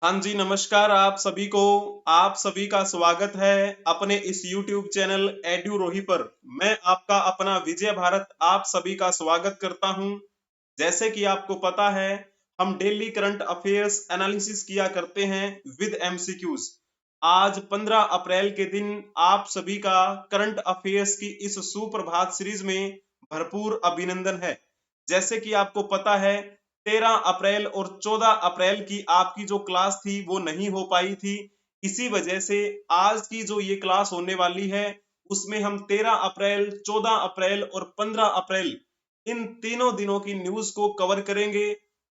हाँ जी, नमस्कार आप सभी को। आप सभी का स्वागत है अपने इस YouTube चैनल एड्यूरोही पर। मैं आपका अपना विजय भारत आप सभी का स्वागत करता हूं। जैसे कि आपको पता है, हम डेली करंट अफेयर्स एनालिसिस किया करते हैं विद एमसीक्यूज। आज 15 अप्रैल के दिन आप सभी का करंट अफेयर्स की इस सुप्रभात सीरीज में भरपूर अभिनंदन है। जैसे कि आपको पता है, 13 अप्रैल और 14 अप्रैल की आपकी जो क्लास थी वो नहीं हो पाई थी। इसी वजह से आज की जो ये क्लास होने वाली है उसमें हम 13 अप्रैल, 14 अप्रैल और 15 अप्रैल इन तीनों दिनों की न्यूज को कवर करेंगे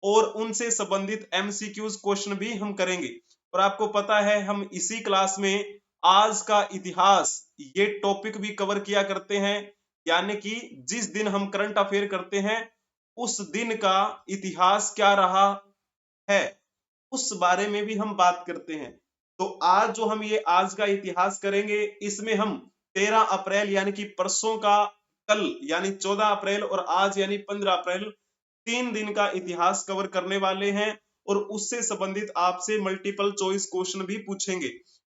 और उनसे संबंधित एमसीक्यूज क्वेश्चन भी हम करेंगे। और आपको पता है, हम इसी क्लास में आज का इतिहास ये टॉपिक भी कवर किया करते हैं, यानी कि जिस दिन हम करंट अफेयर करते हैं उस दिन का इतिहास क्या रहा है उस बारे में भी हम बात करते हैं। तो आज जो हम ये आज का इतिहास करेंगे, इसमें हम 13 अप्रैल यानी कि परसों का, कल यानी 14 अप्रैल और आज यानी 15 अप्रैल, 3 दिन का इतिहास कवर करने वाले हैं और उससे संबंधित आपसे मल्टीपल चॉइस क्वेश्चन भी पूछेंगे।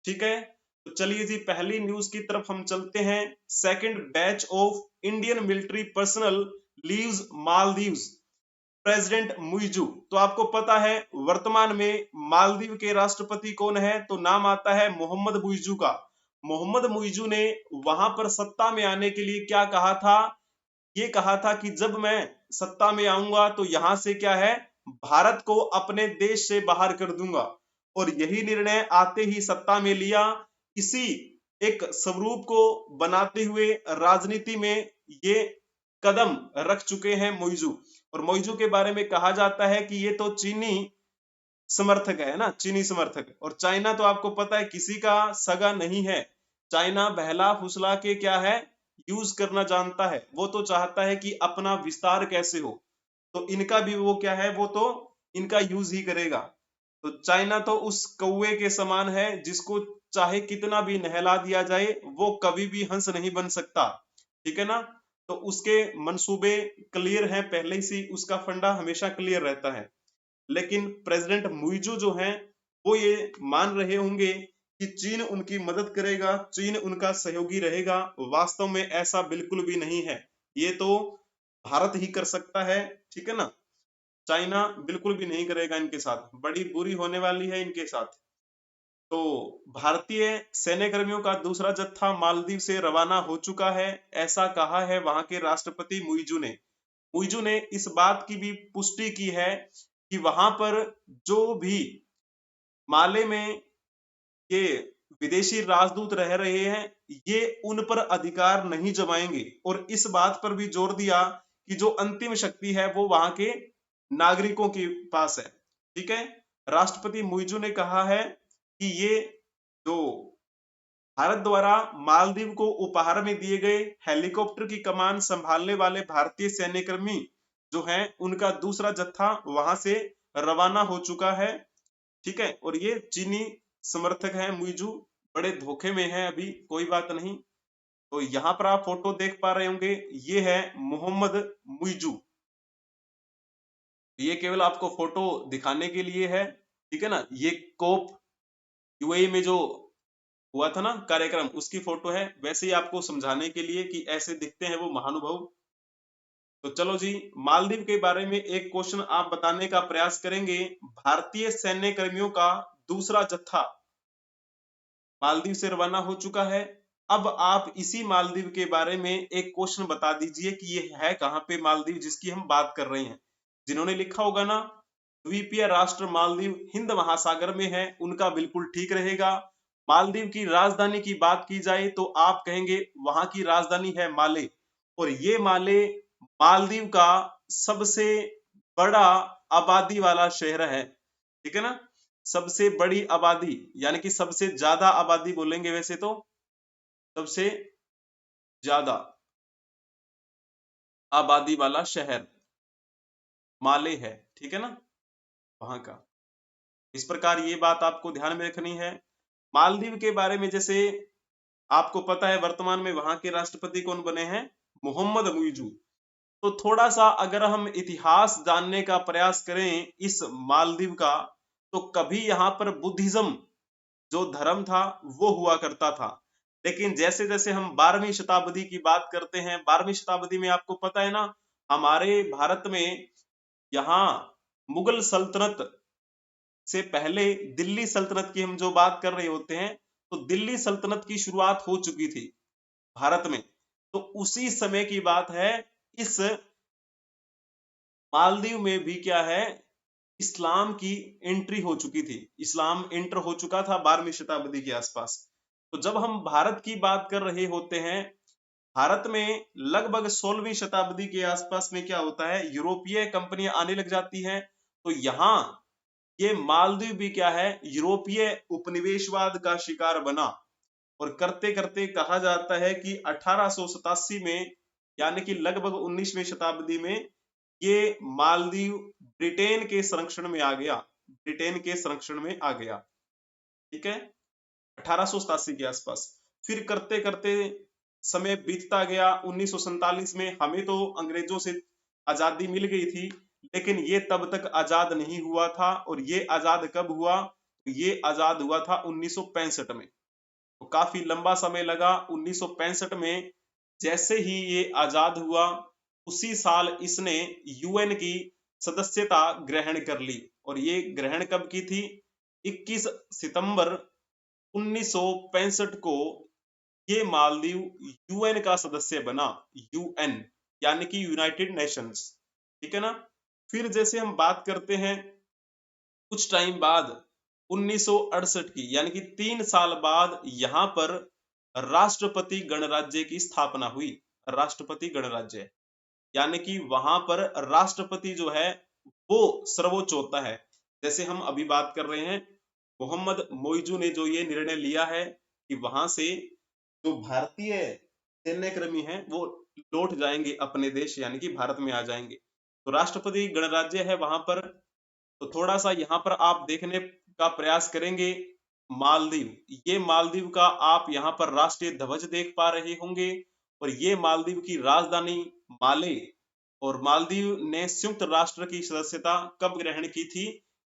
ठीक है, तो चलिए जी, पहली न्यूज की तरफ हम चलते हैं। Second batch of Indian military personnel leaves Maldives president Muizzu. तो आपको पता है वर्तमान में मालदीव के राष्ट्रपति कौन है, तो नाम आता है मोहम्मद मुइजू का। मोहम्मद मुइजू ने वहां पर सत्ता में आने के लिए क्या कहा था? ये कहा था कि जब मैं सत्ता में आऊंगा तो यहां से क्या है, भारत को अपने देश से बाहर कर दूंगा। और यही निर्णय आते ही सत्ता में लिया। इसी एक स्वरूप को बनाते हुए राजनीति में ये कदम रख चुके हैं मोइजू। और मोइजू के बारे में कहा जाता है कि ये तो चीनी समर्थक है ना, चीनी समर्थक। और चाइना तो आपको पता है किसी का सगा नहीं है। चाइना बहला फुसला के क्या है, यूज करना जानता है। वो तो चाहता है कि अपना विस्तार कैसे हो, तो इनका भी वो क्या है, वो तो इनका यूज ही करेगा। तो चाइना तो उस कौवे के समान है जिसको चाहे कितना भी नहला दिया जाए वो कभी भी हंस नहीं बन सकता। ठीक है ना। तो उसके मंसूबे क्लियर हैं पहले से, उसका फंडा हमेशा क्लियर रहता है। लेकिन प्रेसिडेंट मुइजू जो हैं वो ये मान रहे होंगे कि चीन उनकी मदद करेगा, चीन उनका सहयोगी रहेगा। वास्तव में ऐसा बिल्कुल भी नहीं है, ये तो भारत ही कर सकता है। ठीक है ना, चाइना बिल्कुल भी नहीं करेगा इनके साथ, बड़ी बुरी होने वाली है इनके साथ। तो भारतीय सैन्य कर्मियों का दूसरा जत्था मालदीव से रवाना हो चुका है, ऐसा कहा है वहां के राष्ट्रपति मुइजू ने। मुइजू ने इस बात की भी पुष्टि की है कि वहां पर जो भी माले में ये विदेशी राजदूत रह रहे हैं ये उन पर अधिकार नहीं जमाएंगे। और इस बात पर भी जोर दिया कि जो अंतिम शक्ति है वो वहां के नागरिकों के पास है। ठीक है, राष्ट्रपति मुइजू ने कहा है कि ये जो भारत द्वारा मालदीव को उपहार में दिए गए हेलीकॉप्टर की कमान संभालने वाले भारतीय सैन्यकर्मी जो हैं उनका दूसरा जत्था वहां से रवाना हो चुका है। ठीक है, और ये चीनी समर्थक है मुइजू, बड़े धोखे में है अभी, कोई बात नहीं। तो यहाँ पर आप फोटो देख पा रहे होंगे, ये है मोहम्मद मुइजू। ये केवल आपको फोटो दिखाने के लिए है। ठीक है ना, ये कोप यूएई में जो हुआ था ना कार्यक्रम, उसकी फोटो है। वैसे ही आपको समझाने के लिए कि ऐसे दिखते हैं वो महानुभाव। तो चलो जी, मालदीव के बारे में एक क्वेश्चन आप बताने का प्रयास करेंगे। भारतीय सैन्य कर्मियों का दूसरा जत्था मालदीव से रवाना हो चुका है। अब आप इसी मालदीव के बारे में एक क्वेश्चन बता दीजिए कि ये है कहाँ पे मालदीव जिसकी हम बात कर रहे हैं। जिन्होंने लिखा होगा ना, द्वीपीय राष्ट्र मालदीव हिंद महासागर में है, उनका बिल्कुल ठीक रहेगा। मालदीव की राजधानी की बात की जाए तो आप कहेंगे वहां की राजधानी है माले। और ये माले मालदीव का सबसे बड़ा आबादी वाला शहर है। ठीक है ना, सबसे बड़ी आबादी यानी कि सबसे ज्यादा आबादी बोलेंगे वैसे तो, सबसे ज्यादा आबादी वाला शहर माले है। ठीक है ना, वहां का। इस प्रकार ये बात आपको ध्यान में रखनी है। मालदीव के बारे में जैसे आपको पता है वर्तमान में वहां के राष्ट्रपति कौन बने हैं, मोहम्मद मुइजू। तो थोड़ा सा अगर हम इतिहास जानने का प्रयास करें इस मालदीव का, तो कभी यहाँ पर बुद्धिज्म जो धर्म था वो हुआ करता था। लेकिन जैसे जैसे हम 12वीं शताब्दी की बात करते हैं, 12वीं शताब्दी में आपको पता है ना, हमारे भारत में यहाँ मुगल सल्तनत से पहले दिल्ली सल्तनत की हम जो बात कर रहे होते हैं, तो दिल्ली सल्तनत की शुरुआत हो चुकी थी भारत में। तो उसी समय की बात है, इस मालदीव में भी क्या है, इस्लाम की एंट्री हो चुकी थी, इस्लाम एंटर हो चुका था 12वीं शताब्दी के आसपास। तो जब हम भारत की बात कर रहे होते हैं, भारत में लगभग 16वीं शताब्दी के आसपास में क्या होता है, यूरोपीय कंपनियां आने लग जाती हैं। तो यहाँ ये मालदीव भी क्या है, यूरोपीय उपनिवेशवाद का शिकार बना। और करते करते कहा जाता है कि 1887 में, यानी कि लगभग 19वीं शताब्दी में, ये मालदीव ब्रिटेन के संरक्षण में आ गया, ब्रिटेन के संरक्षण में आ गया। ठीक है, 1887 के आसपास। फिर करते करते समय बीतता गया, 1947 में हमें तो अंग्रेजों से आजादी मिल गई थी, लेकिन ये तब तक आजाद नहीं हुआ था। और ये आजाद कब हुआ, ये आजाद हुआ था 1965 में। तो काफी लंबा समय लगा। 1965 में जैसे ही ये आजाद हुआ, उसी साल इसने यूएन की सदस्यता ग्रहण कर ली। और ये ग्रहण कब की थी, 21 सितंबर 1965 को ये मालदीव यूएन का सदस्य बना, यूएन यानी कि यूनाइटेड नेशंस। ठीक है ना। फिर जैसे हम बात करते हैं, कुछ टाइम बाद 1968 की, यानी कि 3 साल बाद यहाँ पर राष्ट्रपति गणराज्य की स्थापना हुई। राष्ट्रपति गणराज्य यानी कि वहां पर राष्ट्रपति जो है वो सर्वोच्च होता है। जैसे हम अभी बात कर रहे हैं, मोहम्मद मोइजू ने जो ये निर्णय लिया है कि वहां से जो भारतीय सैन्यकर्मी हैं वो लौट जाएंगे अपने देश, यानी कि भारत में आ जाएंगे। तो राष्ट्रपति गणराज्य है वहां पर। तो थोड़ा सा यहाँ पर आप देखने का प्रयास करेंगे, मालदीव, ये मालदीव का आप यहाँ पर राष्ट्रीय ध्वज देख पा रहे होंगे। और ये मालदीव की राजधानी माले। और मालदीव ने संयुक्त राष्ट्र की सदस्यता कब ग्रहण की थी,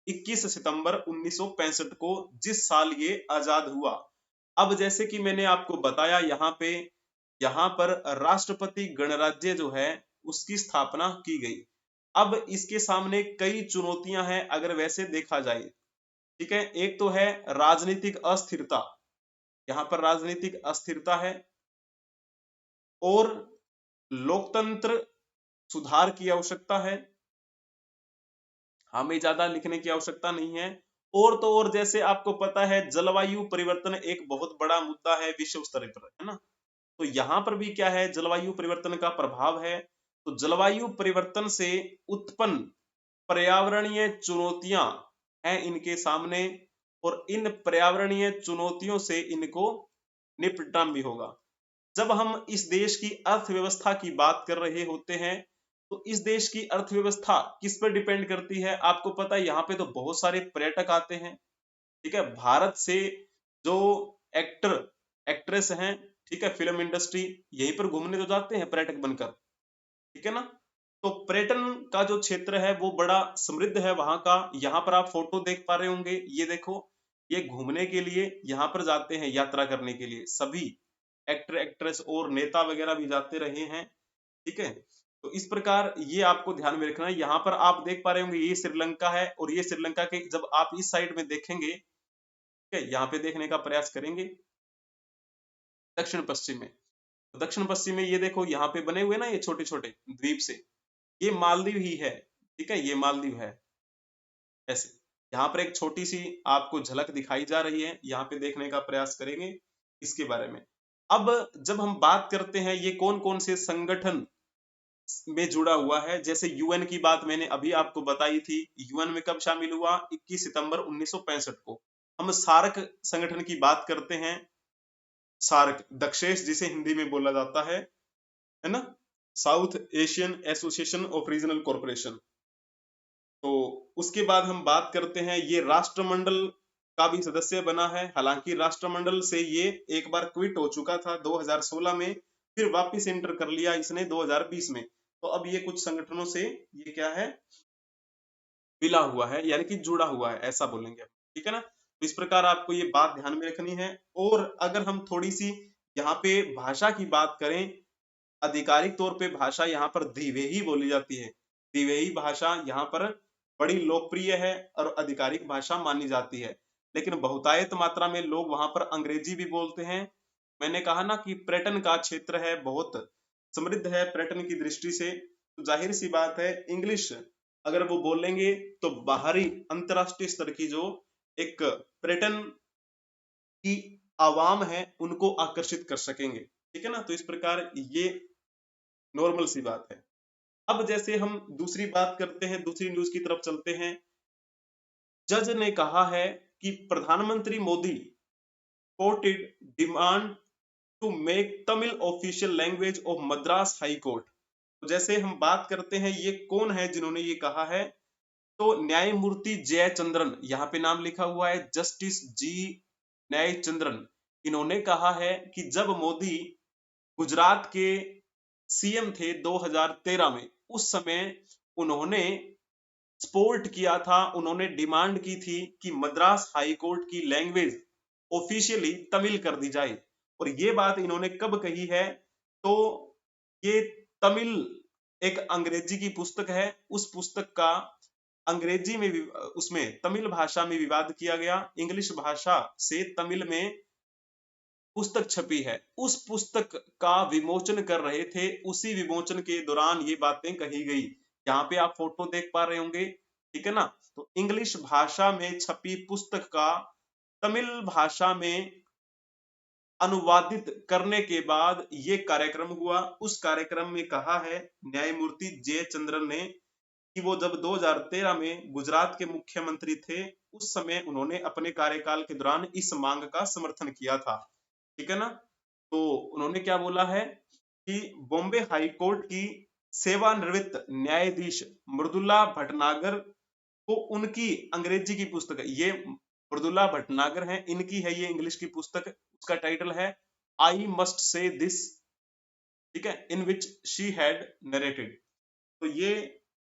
21 सितंबर 1965 को, जिस साल ये आजाद हुआ। अब जैसे कि मैंने आपको बताया, यहाँ पर राष्ट्रपति गणराज्य जो है उसकी स्थापना की गई। अब इसके सामने कई चुनौतियां हैं अगर वैसे देखा जाए। ठीक है, एक तो है राजनीतिक अस्थिरता, यहाँ पर राजनीतिक अस्थिरता है। और लोकतंत्र सुधार की आवश्यकता है, हमें ज्यादा लिखने की आवश्यकता नहीं है। और तो और जैसे आपको पता है, जलवायु परिवर्तन एक बहुत बड़ा मुद्दा है विश्व स्तर पर, है ना। तो यहाँ पर भी क्या है, जलवायु परिवर्तन का प्रभाव है। तो जलवायु परिवर्तन से उत्पन्न पर्यावरणीय चुनौतियां हैं इनके सामने। और इन पर्यावरणीय चुनौतियों से इनको निपटना भी होगा। जब हम इस देश की अर्थव्यवस्था की बात कर रहे होते हैं, तो इस देश की अर्थव्यवस्था किस पर डिपेंड करती है, आपको पता है, यहाँ पे तो बहुत सारे पर्यटक आते हैं। ठीक है, भारत से जो एक्टर एक्ट्रेस हैं, ठीक है, फिल्म इंडस्ट्री यहीं पर घूमने तो जाते हैं पर्यटक बनकर। ठीक है ना। तो पर्यटन का जो क्षेत्र है वो बड़ा समृद्ध है वहां का। यहाँ पर आप फोटो देख पा रहे होंगे, ये देखो, ये घूमने के लिए यहाँ पर जाते हैं, यात्रा करने के लिए सभी एक्टर एक्ट्रेस और नेता वगैरह भी जाते रहे हैं। ठीक है, तो इस प्रकार ये आपको ध्यान में रखना है। यहाँ पर आप देख पा रहे होंगे, ये श्रीलंका है। और ये श्रीलंका के, जब आप इस साइड में देखेंगे, ठीक है, यहाँ पे देखने का प्रयास करेंगे, दक्षिण पश्चिम में, तो दक्षिण पश्चिम में ये देखो, यहाँ पे बने हुए ना ये छोटे छोटे द्वीप से, ये मालदीव ही है। ठीक है, ये मालदीव है। ऐसे यहाँ पर एक छोटी सी आपको झलक दिखाई जा रही है, यहाँ पे देखने का प्रयास करेंगे इसके बारे में। अब जब हम बात करते हैं ये कौन कौन से संगठन में जुड़ा हुआ है, जैसे यूएन की बात मैंने अभी आपको बताई थी। यूएन में कब शामिल हुआ, 21 सितंबर 1965 को। हम सार्क संगठन की बात करते हैं, सार्क दक्षेश जिसे हिंदी में बोला जाता है ना, south Asian association of regional corporation. तो उसके बाद हम बात करते हैं, ये राष्ट्रमंडल का भी सदस्य बना है। हालांकि राष्ट्रमंडल से ये एक बार क्विट हो चुका था 2016 में, फिर वापस एंटर कर लिया इसने 2020 में। तो अब ये कुछ संगठनों से ये क्या है, मिला हुआ है यानी कि जुड़ा हुआ है, ऐसा बोलेंगे हम, ठीक है ना। तो इस प्रकार आपको ये बात ध्यान में रखनी है। और अगर हम थोड़ी सी यहाँ पे भाषा की बात करें, आधिकारिक तौर पे भाषा यहाँ पर द्विवेही बोली जाती है। द्विवेही भाषा यहाँ पर बड़ी लोकप्रिय है और आधिकारिक भाषा मानी जाती है। लेकिन बहुतायत मात्रा में लोग वहां पर अंग्रेजी भी बोलते हैं। मैंने कहा ना कि पर्यटन का क्षेत्र है, बहुत समृद्ध है पर्यटन की दृष्टि से, तो जाहिर सी बात है इंग्लिश अगर वो बोलेंगे तो बाहरी अंतरराष्ट्रीय स्तर की जो एक पर्यटन की आवाम है उनको आकर्षित कर सकेंगे, ठीक है ना। तो इस प्रकार ये नॉर्मल सी बात है। अब जैसे हम दूसरी बात करते हैं, दूसरी न्यूज की तरफ चलते हैं। जज ने कहा है कि प्रधानमंत्री Modi courted demand to make Tamil official language of Madras high court. तो जैसे हम बात करते हैं ये कौन है जिन्होंने ये कहा है, तो न्यायमूर्ति जयचंद्रन, यहाँ पे नाम लिखा हुआ है जस्टिस जी न्यायचंद्रन। इन्होंने कहा है कि जब मोदी गुजरात के सीएम थे 2013 में, उस समय उन्होंने सपोर्ट किया था, उन्होंने डिमांड की थी कि मद्रास हाई कोर्ट की लैंग्वेज ऑफिशियली तमिल कर दी जाए। और ये बात इन्होंने कब कही है, तो ये तमिल एक अंग्रेजी की पुस्तक है, उस पुस्तक का अंग्रेजी में उसमें तमिल भाषा में विवाद किया गया, इंग्लिश भाषा से तमिल में पुस्तक छपी है, उस पुस्तक का विमोचन कर रहे थे, उसी विमोचन के दौरान ये बातें कही गई। यहाँ पे आप फोटो देख पा रहे होंगे, ठीक है ना। तो इंग्लिश भाषा में छपी पुस्तक का तमिल भाषा में अनुवादित करने के बाद ये कार्यक्रम हुआ। उस कार्यक्रम में कहा है न्यायमूर्ति जयचंद्रन ने कि वो जब 2013 में गुजरात के मुख्यमंत्री थे, उस समय उन्होंने अपने कार्यकाल के दौरान इस मांग का समर्थन किया था, ठीक है ना। तो उन्होंने क्या बोला है कि बॉम्बे हाई कोर्ट की सेवानिवृत्त न्यायाधीश मृदुला भटनागर को उनकी अंग्रेजी की पुस्तक, ये मृदुला भटनागर है, इनकी है ये इंग्लिश की पुस्तक, उसका टाइटल है आई मस्ट से दिस, ठीक है, इन विच शी हैड नरेटेड। तो ये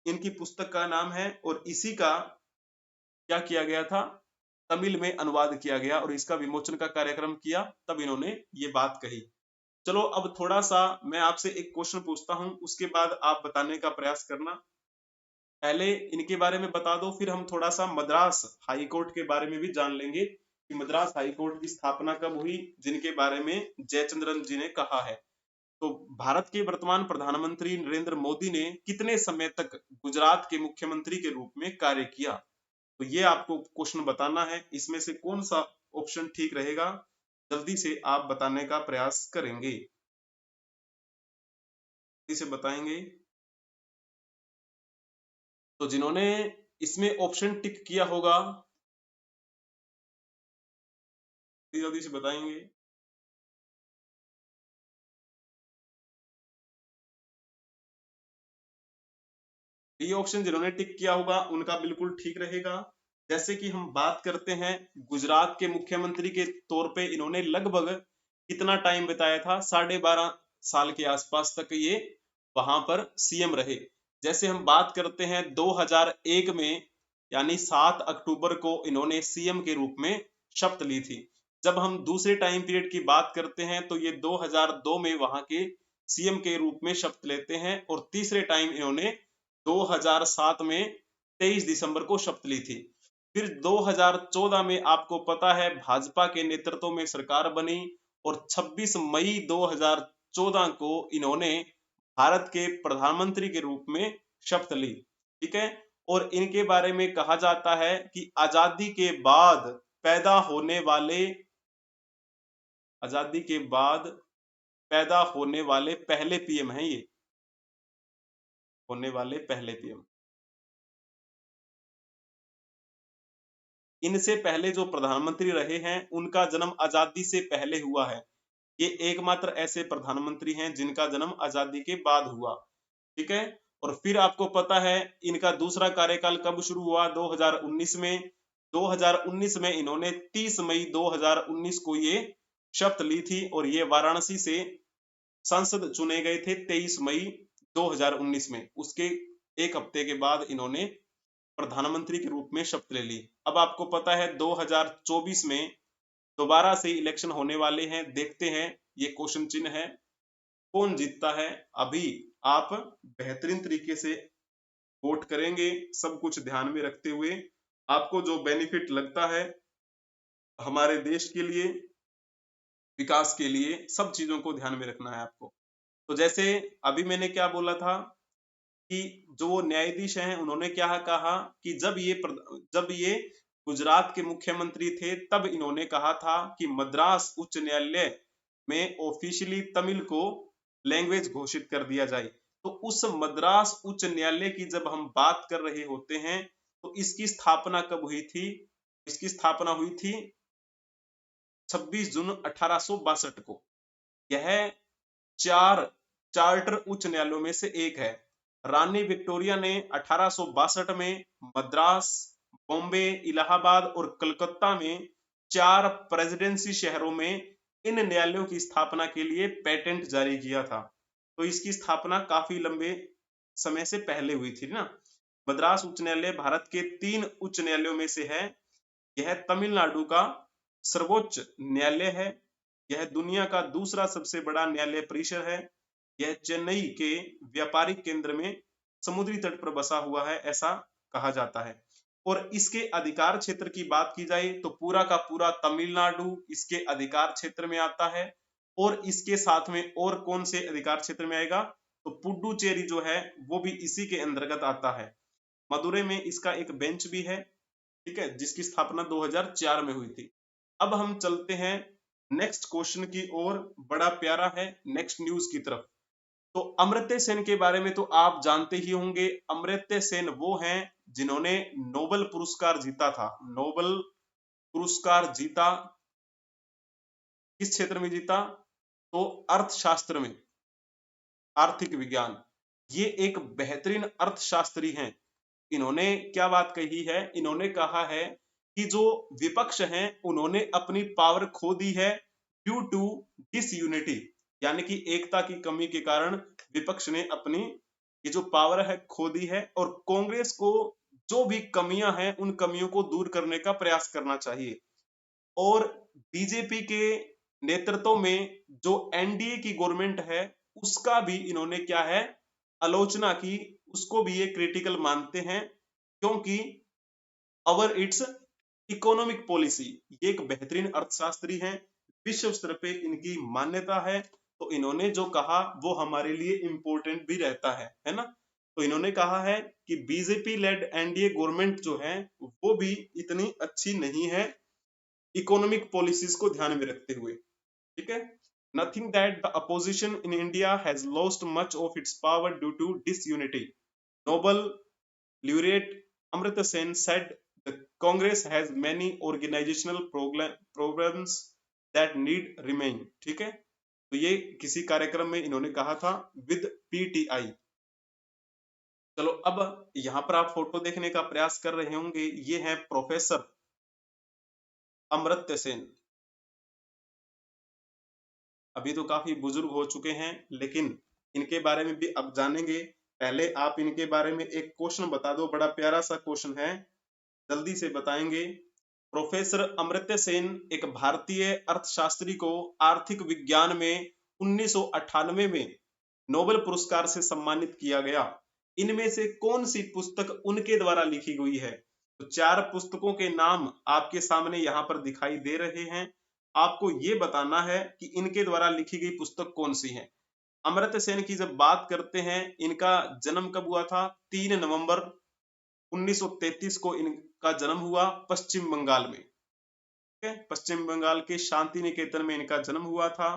इनकी पुस्तक का नाम है और इसी का क्या किया गया था, तमिल में अनुवाद किया गया और इसका विमोचन का कार्यक्रम किया, तब इन्होंने ये बात कही। चलो अब थोड़ा सा मैं आपसे एक क्वेश्चन पूछता हूं, उसके बाद आप बताने का प्रयास करना। पहले इनके बारे में बता दो, फिर हम थोड़ा सा मद्रास हाई कोर्ट के बारे में भी जान लेंगे कि मद्रास हाई कोर्ट की स्थापना कब हुई, जिनके बारे में जयचंद्रन जी ने कहा है। तो भारत के वर्तमान प्रधानमंत्री नरेंद्र मोदी ने कितने समय तक गुजरात के मुख्यमंत्री के रूप में कार्य किया, तो ये आपको क्वेश्चन बताना है। इसमें से कौन सा ऑप्शन ठीक रहेगा, जल्दी से आप बताने का प्रयास करेंगे, जल्दी से बताएंगे। तो जिन्होंने इसमें ऑप्शन टिक किया होगा जल्दी से बताएंगे। ये ऑप्शन जिन्होंने टिक किया होगा उनका बिल्कुल ठीक रहेगा। जैसे कि हम बात करते हैं गुजरात के मुख्यमंत्री के तौर पे इन्होंने लगभग कितना टाइम बिताया था, 12.5 साल के आसपास तक ये वहां पर सीएम रहे। जैसे हम बात करते हैं 2001 में, यानी 7 अक्टूबर को इन्होंने सीएम के रूप में शपथ ली थी। जब हम दूसरे टाइम पीरियड की बात करते हैं तो ये 2002 में वहां के सीएम के रूप में शपथ लेते हैं और तीसरे टाइम इन्होंने 2007 में 23 दिसंबर को शपथ ली थी। फिर 2014 में आपको पता है भाजपा के नेतृत्व में सरकार बनी और 26 मई 2014 को इन्होंने भारत के प्रधानमंत्री के रूप में शपथ ली, ठीक है। और इनके बारे में कहा जाता है कि आजादी के बाद पैदा होने वाले पहले पीएम हैं ये, होने वाले पहले पीएम। इनसे पहले जो प्रधानमंत्री रहे हैं उनका जन्म आजादी से पहले हुआ है। ये एकमात्र ऐसे प्रधानमंत्री हैं जिनका जन्म आजादी के बाद हुआ, ठीक है। और फिर आपको पता है इनका दूसरा कार्यकाल कब शुरू हुआ, 2019 में। 2019 में इन्होंने 30 मई 2019 को ये शपथ ली थी और ये वाराणसी से सांसद चुने गए थे 23 मई 2019 में। उसके एक हफ्ते के बाद इन्होंने प्रधानमंत्री के रूप में शपथ ले ली। अब आपको पता है 2024 में दोबारा से इलेक्शन होने वाले हैं। देखते हैं, ये क्वेश्चन चिन्ह है, कौन जीतता है। अभी आप बेहतरीन तरीके से वोट करेंगे, सब कुछ ध्यान में रखते हुए आपको जो बेनिफिट लगता है हमारे देश के लिए, विकास के लिए, सब चीजों को ध्यान में रखना है आपको। तो जैसे अभी मैंने क्या बोला था कि जो न्यायाधीश हैं उन्होंने क्या कहा कि जब ये गुजरात के मुख्यमंत्री थे तब इन्होंने कहा था कि मद्रास उच्च न्यायालय में ऑफिशियली तमिल को लैंग्वेज घोषित कर दिया जाए। तो उस मद्रास उच्च न्यायालय की जब हम बात कर रहे होते हैं तो इसकी स्थापना कब हुई थी? इसकी स्थापना हुई थी 26 जून 1862 को। यह 4 चार्टर उच्च न्यायालयों में से एक है। रानी विक्टोरिया ने 1862 में मद्रास, बॉम्बे, इलाहाबाद और कलकत्ता में 4 प्रेसिडेंसी शहरों में इन न्यायालयों की स्थापना के लिए पेटेंट जारी किया था। तो इसकी स्थापना काफी लंबे समय से पहले हुई थी ना। मद्रास उच्च न्यायालय भारत के 3 उच्च न्यायालयों में से है। यह तमिलनाडु का सर्वोच्च न्यायालय है। यह दुनिया का दूसरा सबसे बड़ा न्यायालय परिसर है। यह चेन्नई के व्यापारिक केंद्र में समुद्री तट पर बसा हुआ है, ऐसा कहा जाता है। और इसके अधिकार क्षेत्र की बात की जाए तो पूरा का पूरा तमिलनाडु इसके अधिकार क्षेत्र में आता है। और इसके साथ में और कौन से अधिकार क्षेत्र में आएगा? तो पुडुचेरी जो है वो भी इसी के अंतर्गत आता है। मदुरै में इसका एक बेंच भी है, ठीक है, जिसकी स्थापना 2004 में हुई थी। अब हम चलते हैं नेक्स्ट क्वेश्चन की ओर, बड़ा प्यारा है, नेक्स्ट न्यूज की तरफ। तो अमर्त्य सेन के बारे में तो आप जानते ही होंगे। अमर्त्य सेन वो हैं जिन्होंने नोबेल पुरस्कार जीता था। नोबेल पुरस्कार जीता, किस क्षेत्र में जीता? तो अर्थशास्त्र में, आर्थिक विज्ञान। ये एक बेहतरीन अर्थशास्त्री हैं। इन्होंने क्या बात कही है? इन्होंने कहा है कि जो विपक्ष हैं उन्होंने अपनी पावर खो दी है ड्यू टू डिसयूनिटी, यानी कि एकता की कमी के कारण विपक्ष ने अपनी ये जो पावर है खो दी है। और कांग्रेस को जो भी कमियां हैं उन कमियों को दूर करने का प्रयास करना चाहिए। और बीजेपी के नेतृत्व में जो एनडीए की गवर्नमेंट है उसका भी इन्होंने क्या है आलोचना की, उसको भी ये क्रिटिकल मानते हैं, क्योंकि अवर इट्स इकोनॉमिक पॉलिसी। ये एक बेहतरीन अर्थशास्त्री हैं, विश्व स्तर पे इनकी मान्यता है। तो इन्होंने जो कहा वो हमारे लिए इंपॉर्टेंट भी रहता है ना। तो इन्होंने कहा है कि बीजेपी लेड एनडीए गवर्नमेंट जो है वो भी इतनी अच्छी नहीं है इकोनॉमिक पॉलिसीज को ध्यान में रखते हुए, ठीक है। Nothing that the opposition in India has lost much of its power due to disunity. Nobel laureate Amartya Sen said the Congress has many organizational programs that need remain. ठीक है, तो ये किसी कार्यक्रम में इन्होंने कहा था विद पीटीआई। चलो अब यहाँ पर आप फोटो देखने का प्रयास कर रहे होंगे, ये है प्रोफेसर अमर्त्य सेन। अभी तो काफी बुजुर्ग हो चुके हैं, लेकिन इनके बारे में भी अब जानेंगे। पहले आप इनके बारे में एक क्वेश्चन बता दो, बड़ा प्यारा सा क्वेश्चन है, जल्दी से बताएंगे। प्रोफेसर अमर्त्य सेन एक भारतीय अर्थशास्त्री को आर्थिक विज्ञान में 1998 में नोबेल पुरस्कार से सम्मानित किया गया। इनमें से कौन सी पुस्तक उनके द्वारा लिखी गई है? तो 4 पुस्तकों के नाम आपके सामने यहाँ पर दिखाई दे रहे हैं। आपको ये बताना है कि इनके द्वारा लिखी गई पुस्तक कौन सी है। अमर्त्य सेन की जब बात करते हैं, इनका जन्म कब हुआ था? 3 नवंबर 1933 को इनका जन्म हुआ पश्चिम बंगाल में, ठीक है। पश्चिम बंगाल के शांति निकेतन में इनका जन्म हुआ था।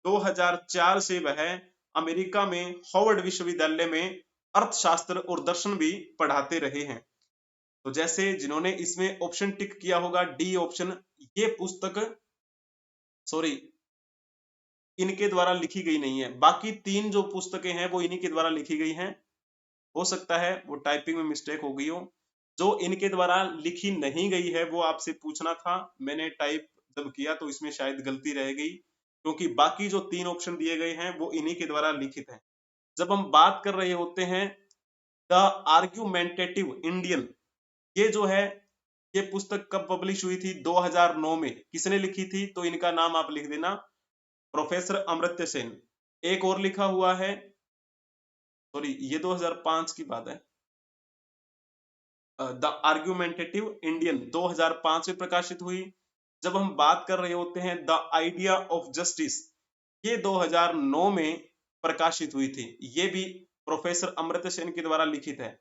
2004 से वह अमेरिका में हार्वर्ड विश्वविद्यालय में अर्थशास्त्र और दर्शन भी पढ़ाते रहे हैं। तो जैसे जिन्होंने इसमें ऑप्शन टिक किया होगा डी ऑप्शन, ये पुस्तक सॉरी इनके द्वारा लिखी गई नहीं है। बाकी 3 जो पुस्तकें हैं वो इन्हीं के द्वारा लिखी गई हैं। हो सकता है वो टाइपिंग में मिस्टेक हो गई हो। जो इनके द्वारा लिखी नहीं गई है वो आपसे पूछना था, मैंने टाइप जब किया तो इसमें शायद गलती रह गई, क्योंकि बाकी जो 3 ऑप्शन दिए गए हैं वो इन्हीं के द्वारा लिखित है। जब हम बात कर रहे होते हैं द आर्ग्यूमेंटेटिव इंडियन, ये जो है, ये पुस्तक कब पब्लिश हुई थी? 2009 में। किसने लिखी थी? तो इनका नाम आप लिख देना, प्रोफेसर अमर्त्य सेन। एक और लिखा हुआ है, सॉरी ये 2005 की बात है, द आर्ग्यूमेंटेटिव इंडियन 2005 में प्रकाशित हुई। जब हम बात कर रहे होते हैं द आइडिया ऑफ जस्टिस, ये 2009 में प्रकाशित हुई थी। ये भी प्रोफेसर अमर्त्य सेन के द्वारा लिखित है।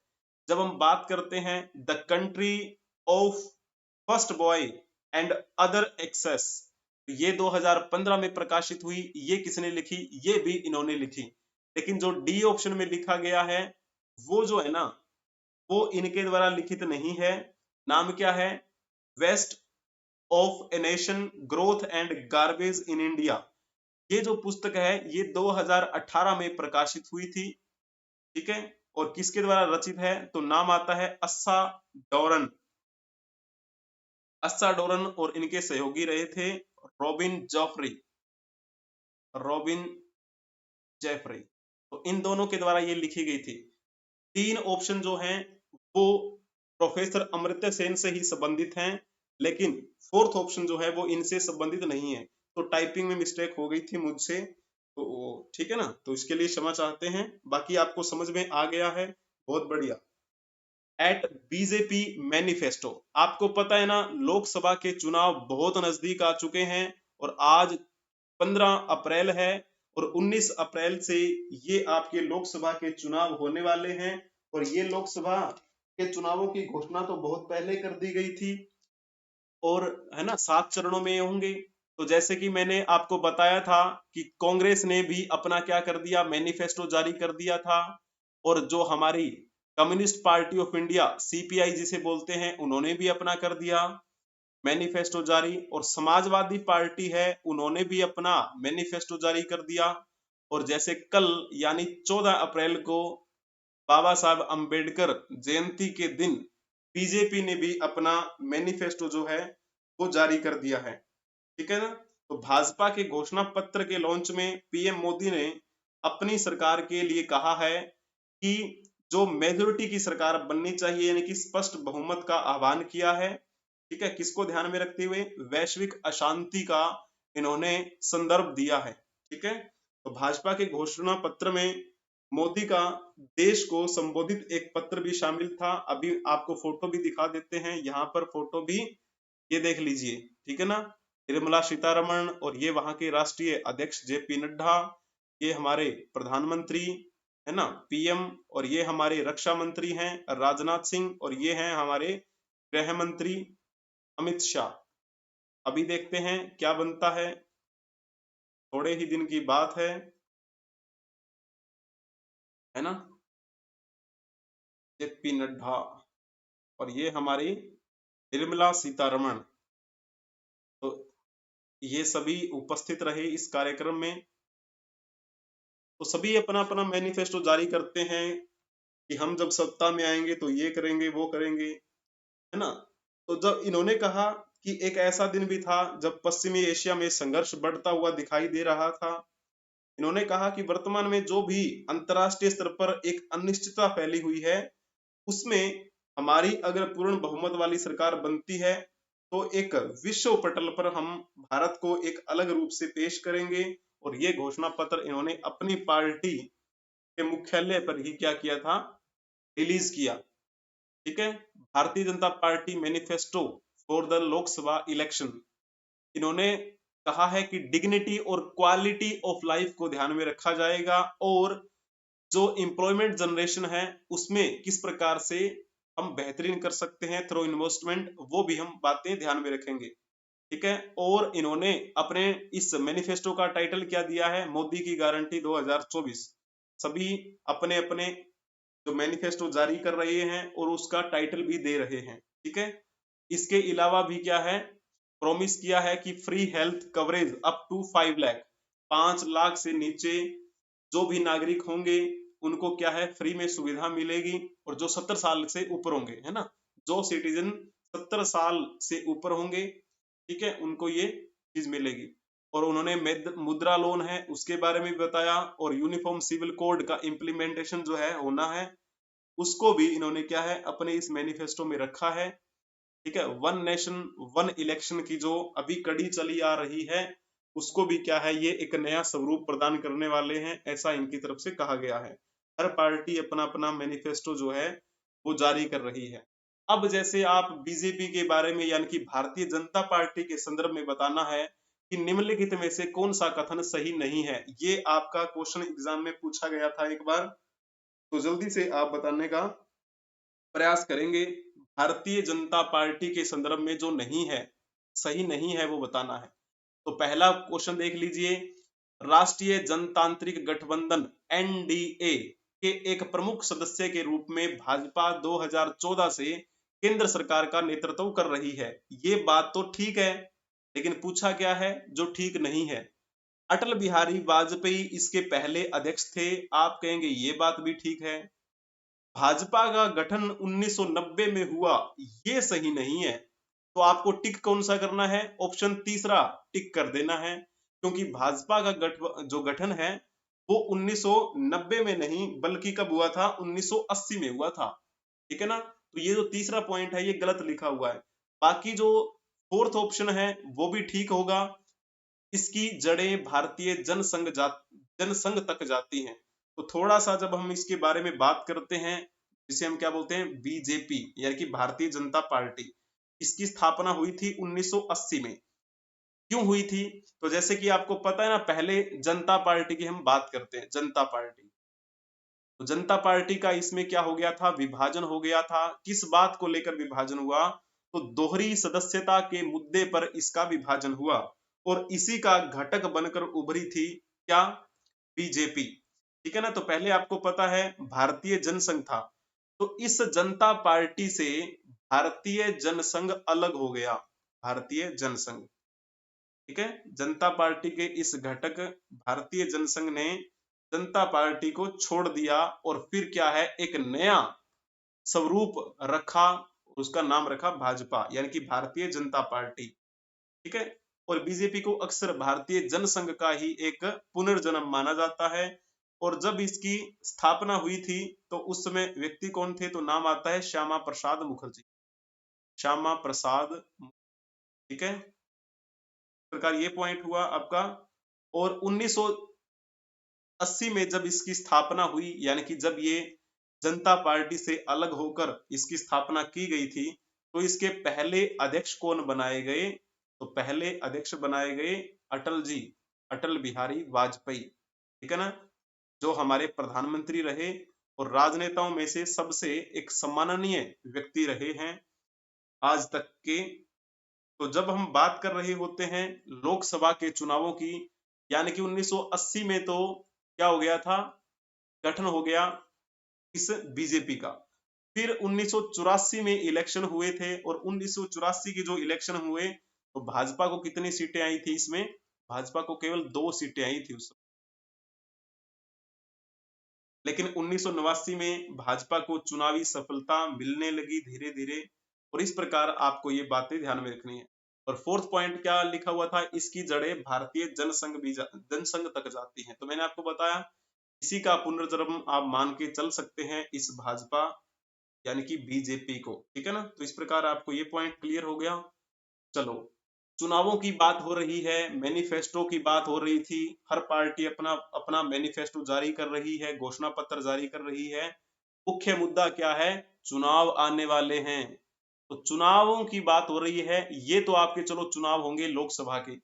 जब हम बात करते हैं the country of first boy and other access, ये 2015 में प्रकाशित हुई। ये किसने लिखी? ये भी इन्होंने लिखी। लेकिन जो डी ऑप्शन में लिखा गया है वो जो है ना, वो इनके द्वारा लिखित नहीं है। नाम क्या है? Waste of a nation, growth and garbage in India. ये जो पुस्तक है ये 2018 में प्रकाशित हुई थी। ठीक है, और किसके द्वारा रचित है? तो नाम आता है अस्सा डोरन। अस्सा डोरन और इनके सहयोगी रहे थे रॉबिन जॉफरी, रॉबिन जेफरी। तो इन दोनों के द्वारा ये लिखी गई थी। तीन ऑप्शन जो हैं वो प्रोफेसर अमर्त्य सेन से ही संबंधित हैं, लेकिन फोर्थ ऑप्शन जो है वो इनसे संबंधित नहीं है। तो टाइपिंग में मिस्टेक हो गई थी मुझसे, तो ठीक है ना, तो इसके लिए क्षमा चाहते हैं। बाकी आपको समझ में आ गया है, बहुत बढ़िया। एट बीजेपी मैनिफेस्टो, आपको पता है ना लोकसभा के चुनाव बहुत नजदीक आ चुके हैं और आज 15 अप्रैल है और 19 अप्रैल से ये आपके लोकसभा के चुनाव होने वाले हैं। और ये लोकसभा के चुनावों की घोषणा तो बहुत पहले कर दी गई थी और है ना 7 चरणों में होंगे। तो जैसे कि मैंने आपको बताया था कि कांग्रेस ने भी अपना क्या कर दिया, मैनिफेस्टो जारी कर दिया था। और जो हमारी communist party of India CPI जिसे बोलते हैं, उन्होंने भी अपना कर दिया मैनिफेस्टो जारी। और समाजवादी पार्टी है, उन्होंने भी अपना मैनिफेस्टो जारी कर दिया। और जैसे कल यानी 14 अप्रैल को बाबा साहब अंबेडकर जयंती के दिन बीजेपी ने भी अपना मैनिफेस्टो जो है वो जारी कर दिया है। ठीक है ना, तो भाजपा के घोषणा पत्र के लॉन्च में पीएम मोदी ने अपनी सरकार के लिए कहा है कि जो मेजोरिटी की सरकार बननी चाहिए, यानी कि स्पष्ट बहुमत का आह्वान किया है। ठीक है, किसको ध्यान में रखते हुए? वैश्विक अशांति का इन्होंने संदर्भ दिया है। ठीक है, तो भाजपा के घोषणा पत्र में मोदी का देश को संबोधित एक पत्र भी शामिल था। अभी आपको फोटो भी दिखा देते हैं, यहाँ पर फोटो भी ये देख लीजिए। ठीक है ना, निर्मला सीतारमण और ये वहां के राष्ट्रीय अध्यक्ष जेपी नड्डा, ये हमारे प्रधानमंत्री है ना पीएम, और ये हमारे रक्षा मंत्री हैं राजनाथ सिंह, और ये हैं हमारे गृह मंत्री अमित शाह। अभी देखते हैं क्या बनता है, थोड़े ही दिन की बात है ना। जेपी नड्डा और ये हमारी निर्मला सीतारमण, तो ये सभी उपस्थित रहे इस कार्यक्रम में। तो सभी अपना अपना मैनिफेस्टो जारी करते हैं कि हम जब सत्ता में आएंगे तो ये करेंगे वो करेंगे, है ना। तो जब इन्होंने कहा कि एक ऐसा दिन भी था जब पश्चिमी एशिया में संघर्ष बढ़ता हुआ दिखाई दे रहा था। इन्होंने कहा कि वर्तमान में जो भी अंतरराष्ट्रीय स्तर पर एक अनिश्चितता फैली हुई है, उसमें हमारी अगर पूर्ण बहुमत वाली सरकार बनती है तो एक विश्व पटल पर हम भारत को एक अलग रूप से पेश करेंगे। और ये घोषणा पत्र इन्होंने अपनी पार्टी के मुख्यालय पर ही क्या किया था, रिलीज किया। ठीक है, Bharatiya Janata party manifesto for the Lok Sabha election. इन्होंने कहा है कि डिग्निटी और क्वालिटी ऑफ लाइफ को ध्यान में रखा जाएगा और जो एम्प्लॉयमेंट जनरेशन है उसमें किस प्रकार से हम बेहतरीन कर सकते हैं थ्रू इन्वेस्टमेंट, वो भी हम बातें ध्यान में रखेंगे। ठीक है, और इन्होंने अपने इस मैनिफेस्टो का टाइटल क्या दिया है, मोदी की गारंटी 2024। सभी अपने अपने जो मैनिफेस्टो जारी कर रहे हैं और उसका टाइटल भी दे रहे हैं। ठीक है, इसके अलावा भी क्या है, प्रॉमिस किया है कि free health coverage up to 5 lakh, 5 lakh से नीचे जो भी नागरिक होंगे उनको क्या है, फ्री में सुविधा मिलेगी। और जो 70 साल से ऊपर होंगे, है ना, जो सिटीजन 70 साल से ऊपर होंगे, ठीक है, उनको ये चीज मिलेगी। और उन्होंने मुद्रा लोन है उसके बारे में बताया, और यूनिफॉर्म सिविल कोड का इम्प्लीमेंटेशन जो है होना है। उसको भी इन्होंने क्या है अपने इस मैनिफेस्टो में रखा है। ठीक है, वन नेशन वन इलेक्शन की जो अभी कड़ी चली आ रही है उसको भी क्या है ये एक नया स्वरूप प्रदान करने वाले हैं, ऐसा इनकी तरफ से कहा गया है। हर पार्टी अपना अपना मैनिफेस्टो जो है वो जारी कर रही है। अब जैसे आप बीजेपी के बारे में यानी कि भारतीय जनता पार्टी के संदर्भ में बताना है कि निम्नलिखित में से कौन सा कथन सही नहीं है, ये आपका क्वेश्चन एग्जाम में पूछा गया था एक बार, तो जल्दी से आप बताने का प्रयास करेंगे। भारतीय जनता पार्टी के संदर्भ में जो नहीं है, सही नहीं है, वो बताना है। तो पहला क्वेश्चन देख लीजिए, राष्ट्रीय जनतांत्रिक गठबंधन एनडीए के एक प्रमुख सदस्य के रूप में भाजपा 2014 से केंद्र सरकार का नेतृत्व कर रही है। ये बात तो ठीक है, लेकिन पूछा क्या है जो ठीक नहीं है। अटल बिहारी वाजपेयी इसके पहले अध्यक्ष थे, आप कहेंगे ये बात भी ठीक है। भाजपा का गठन 1990 में हुआ, ये सही नहीं है। तो आपको टिक कौन सा करना है, ऑप्शन तीसरा टिक कर देना है, क्योंकि भाजपा का जो गठन है वो 1990 में नहीं बल्कि कब हुआ था, 1980 में हुआ था। ठीक है ना, तो ये जो तीसरा पॉइंट है ये गलत लिखा हुआ है। बाकी जो फोर्थ ऑप्शन है वो भी ठीक होगा, इसकी जड़ें भारतीय जनसंघ तक जाती हैं। तो थोड़ा सा जब हम इसके बारे में बात करते हैं, जिसे हम क्या बोलते हैं बीजेपी यानी कि भारतीय जनता पार्टी, इसकी स्थापना हुई थी 1980 में। क्यों हुई थी, तो जैसे कि आपको पता है ना, पहले जनता पार्टी की हम बात करते हैं, जनता पार्टी, तो जनता पार्टी का इसमें क्या हो गया था, विभाजन हो गया था। किस बात को लेकर विभाजन हुआ, तो दोहरी सदस्यता के मुद्दे पर इसका विभाजन हुआ और इसी का घटक बनकर उभरी थी क्या, बीजेपी। ठीक है ना, तो पहले आपको पता है भारतीय जनसंघ था, तो इस जनता पार्टी से भारतीय जनसंघ अलग हो गया, भारतीय जनसंघ। ठीक है, जनता पार्टी के इस घटक भारतीय जनसंघ ने जनता पार्टी को छोड़ दिया और फिर क्या है एक नया स्वरूप रखा, उसका नाम रखा भाजपा यानी कि भारतीय जनता पार्टी। ठीक है, और बीजेपी को अक्सर भारतीय जनसंघ का ही एक पुनर्जन्म माना जाता है। और जब इसकी स्थापना हुई थी तो उस समय व्यक्ति कौन थे, तो नाम आता है श्यामा प्रसाद मुखर्जी, श्यामा प्रसाद। ठीक है, इस प्रकार ये पॉइंट हुआ आपका। और 1980 में जब इसकी स्थापना हुई यानी कि जब ये जनता पार्टी से अलग होकर इसकी स्थापना की गई थी, तो इसके पहले अध्यक्ष कौन बनाए गए, तो पहले अध्यक्ष बनाए गए अटल जी, अटल बिहारी वाजपेयी। ठीक है ना, जो हमारे प्रधानमंत्री रहे और राजनेताओं में से सबसे एक सम्माननीय व्यक्ति रहे हैं आज तक के। तो जब हम बात कर रहे होते हैं लोकसभा के चुनावों की, यानी कि 1980 में तो क्या हो गया था, गठन हो गया इस बीजेपी का। फिर 1984 में इलेक्शन हुए थे और 1984 के जो इलेक्शन हुए तो भाजपा को कितनी सीटें आई थी, इसमें भाजपा को केवल 2 सीटें आई थी उस, लेकिन 1989 में भाजपा को चुनावी सफलता मिलने लगी धीरे धीरे। और इस प्रकार आपको ये बातें ध्यान में रखनी है। और फोर्थ पॉइंट क्या लिखा हुआ था, इसकी जड़ें भारतीय जनसंघ तक जाती हैं। तो मैंने आपको बताया इसी का पुनर्जन्म आप मान के चल सकते हैं इस भाजपा यानी कि बीजेपी को। ठीक है ना, तो इस प्रकार आपको ये पॉइंट क्लियर हो गया। चलो, चुनावों की बात हो रही है, मैनिफेस्टो की बात हो रही थी, हर पार्टी अपना अपना मैनिफेस्टो जारी कर रही है, घोषणा पत्र जारी कर रही है। मुख्य मुद्दा क्या है, चुनाव आने वाले हैं, तो चुनावों की बात हो रही है। ये तो आपके चलो चुनाव होंगे लोकसभा के,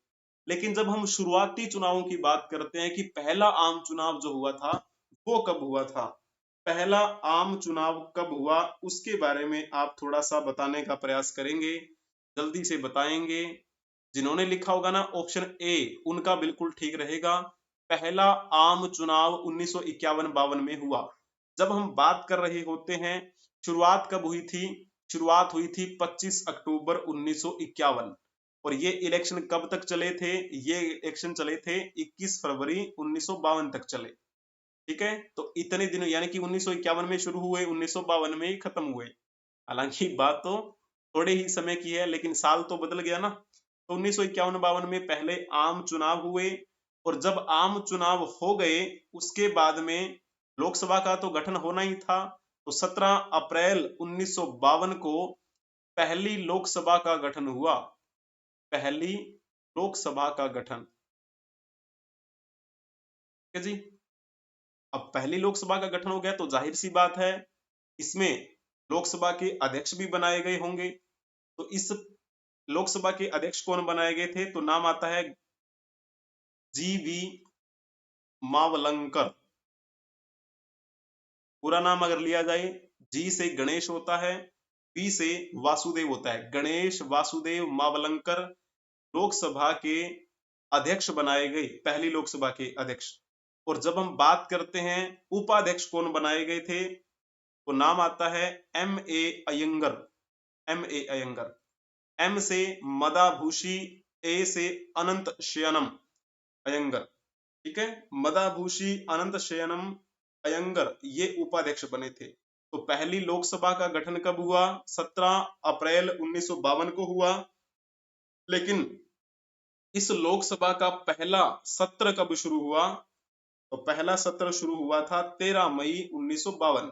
लेकिन जब हम शुरुआती चुनावों की बात करते हैं कि पहला आम चुनाव जो हुआ था वो कब हुआ था, पहला आम चुनाव कब हुआ, उसके बारे में आप थोड़ा सा बताने का प्रयास करेंगे, जल्दी से बताएंगे। जिन्होंने लिखा होगा ना ऑप्शन ए, उनका बिल्कुल ठीक रहेगा। पहला आम चुनाव 1951-52 में हुआ। जब हम बात कर रहे होते हैं शुरुआत कब हुई थी, शुरुआत हुई थी 25 अक्टूबर 1951 और ये इलेक्शन कब तक चले थे, ये इलेक्शन चले थे 21 फरवरी 1952 तक चले। ठीक है, तो इतने दिनों यानी कि 1951 में शुरू हुए, 1952 में ही खत्म हुए। हालांकि बात तो थोड़े ही समय की है लेकिन साल तो बदल गया ना। तो 1951-52 में पहले आम चुनाव हुए और जब आम चुनाव हो गए उसके बाद में लोकसभा का तो गठन होना ही था, तो तो 17 अप्रैल 1952 को पहली लोकसभा का गठन हुआ। पहली लोकसभा का गठन, ठीक है जी। अब पहली लोकसभा का गठन हो गया तो जाहिर सी बात है इसमें लोकसभा के अध्यक्ष भी बनाए गए होंगे। तो इस लोकसभा के अध्यक्ष कौन बनाए गए थे, तो नाम आता है जीवी मावलंकर। पूरा नाम अगर लिया जाए, जी से गणेश होता है, पी से वासुदेव होता है, गणेश वासुदेव मावलंकर लोकसभा के अध्यक्ष बनाए गए, पहली लोकसभा के अध्यक्ष। और जब हम बात करते हैं उपाध्यक्ष कौन बनाए गए थे, तो नाम आता है M A Iyengar. M A Iyengar, M से मदाभूषी, ए से अनंत शयनम अयंगर, ठीक है। मदाभूषी अनंत शयनम अयंगर ये उपाध्यक्ष बने थे। तो पहली लोकसभा का गठन कब हुआ, 17 अप्रैल 1952 को हुआ। लेकिन इस लोकसभा का पहला सत्र कब शुरू हुआ, तो पहला सत्र शुरू हुआ था 13 मई 1952।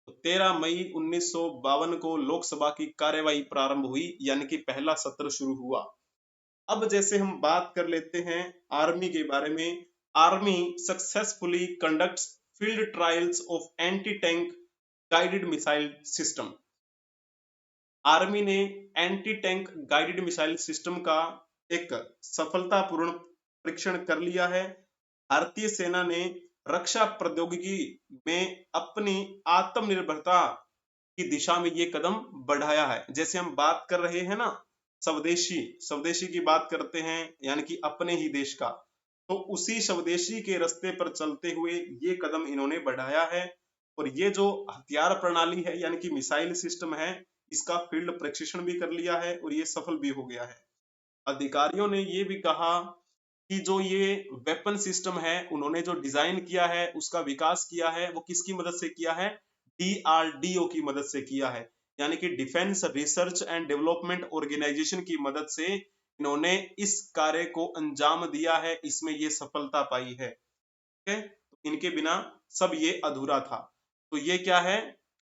तो 13 मई 1952 को लोकसभा की कार्यवाही प्रारंभ हुई, यानी कि पहला सत्र शुरू हुआ। अब जैसे हम बात कर लेते हैं आर्मी के बारे में। Army successfully conducts field trials of anti tank guided missile system. Army ने anti tank guided missile system का एक सफलतापूर्ण परीक्षण कर लिया है। भारतीय सेना ने रक्षा प्रौद्योगिकी में अपनी आत्मनिर्भरता की दिशा में ये कदम बढ़ाया है। जैसे हम बात कर रहे हैं ना स्वदेशी, स्वदेशी की बात करते हैं यानी कि अपने ही देश का, तो उसी स्वदेशी के रास्ते पर चलते हुए ये कदम इन्होंने बढ़ाया है। और ये जो हथियार प्रणाली है यानी कि मिसाइल सिस्टम है, इसका फील्ड परीक्षण भी कर लिया है और ये सफल भी हो गया है। अधिकारियों ने ये भी कहा कि जो ये वेपन सिस्टम है उन्होंने जो डिजाइन किया है, उसका विकास किया है, वो किसकी मदद से किया है, DRDO की मदद से किया है, यानी कि defence research and development organisation की मदद से इन्होंने इस कार्य को अंजाम दिया है, इसमें ये सफलता पाई है। ठीक है, तो इनके बिना सब ये अधूरा था। तो ये क्या है,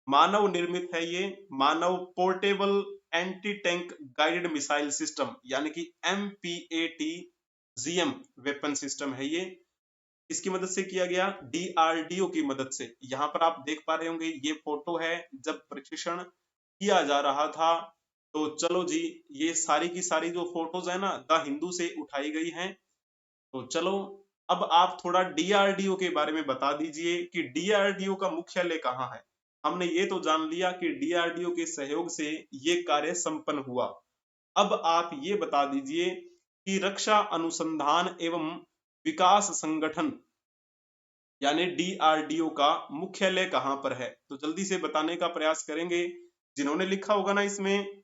मानव निर्मित है, ये मानव portable anti tank guided missile system यानी कि MPATGM वेपन सिस्टम है। ये किसकी मदद से किया गया, DRDO की मदद से। यहाँ पर आप देख पा रहे होंगे ये फोटो है जब प्रशिक्षण किया जा रहा था। तो चलो जी, ये सारी की सारी जो फोटोज है ना द हिंदू से उठाई गई हैं। तो चलो अब आप थोड़ा DRDO के बारे में बता दीजिए कि DRDO का मुख्यालय कहाँ है। हमने ये तो जान लिया कि DRDO के सहयोग से ये कार्य संपन्न हुआ। अब आप ये बता दीजिए कि रक्षा अनुसंधान एवं विकास संगठन यानी DRDO का मुख्यालय कहाँ पर है, तो जल्दी से बताने का प्रयास करेंगे। जिन्होंने लिखा होगा ना इसमें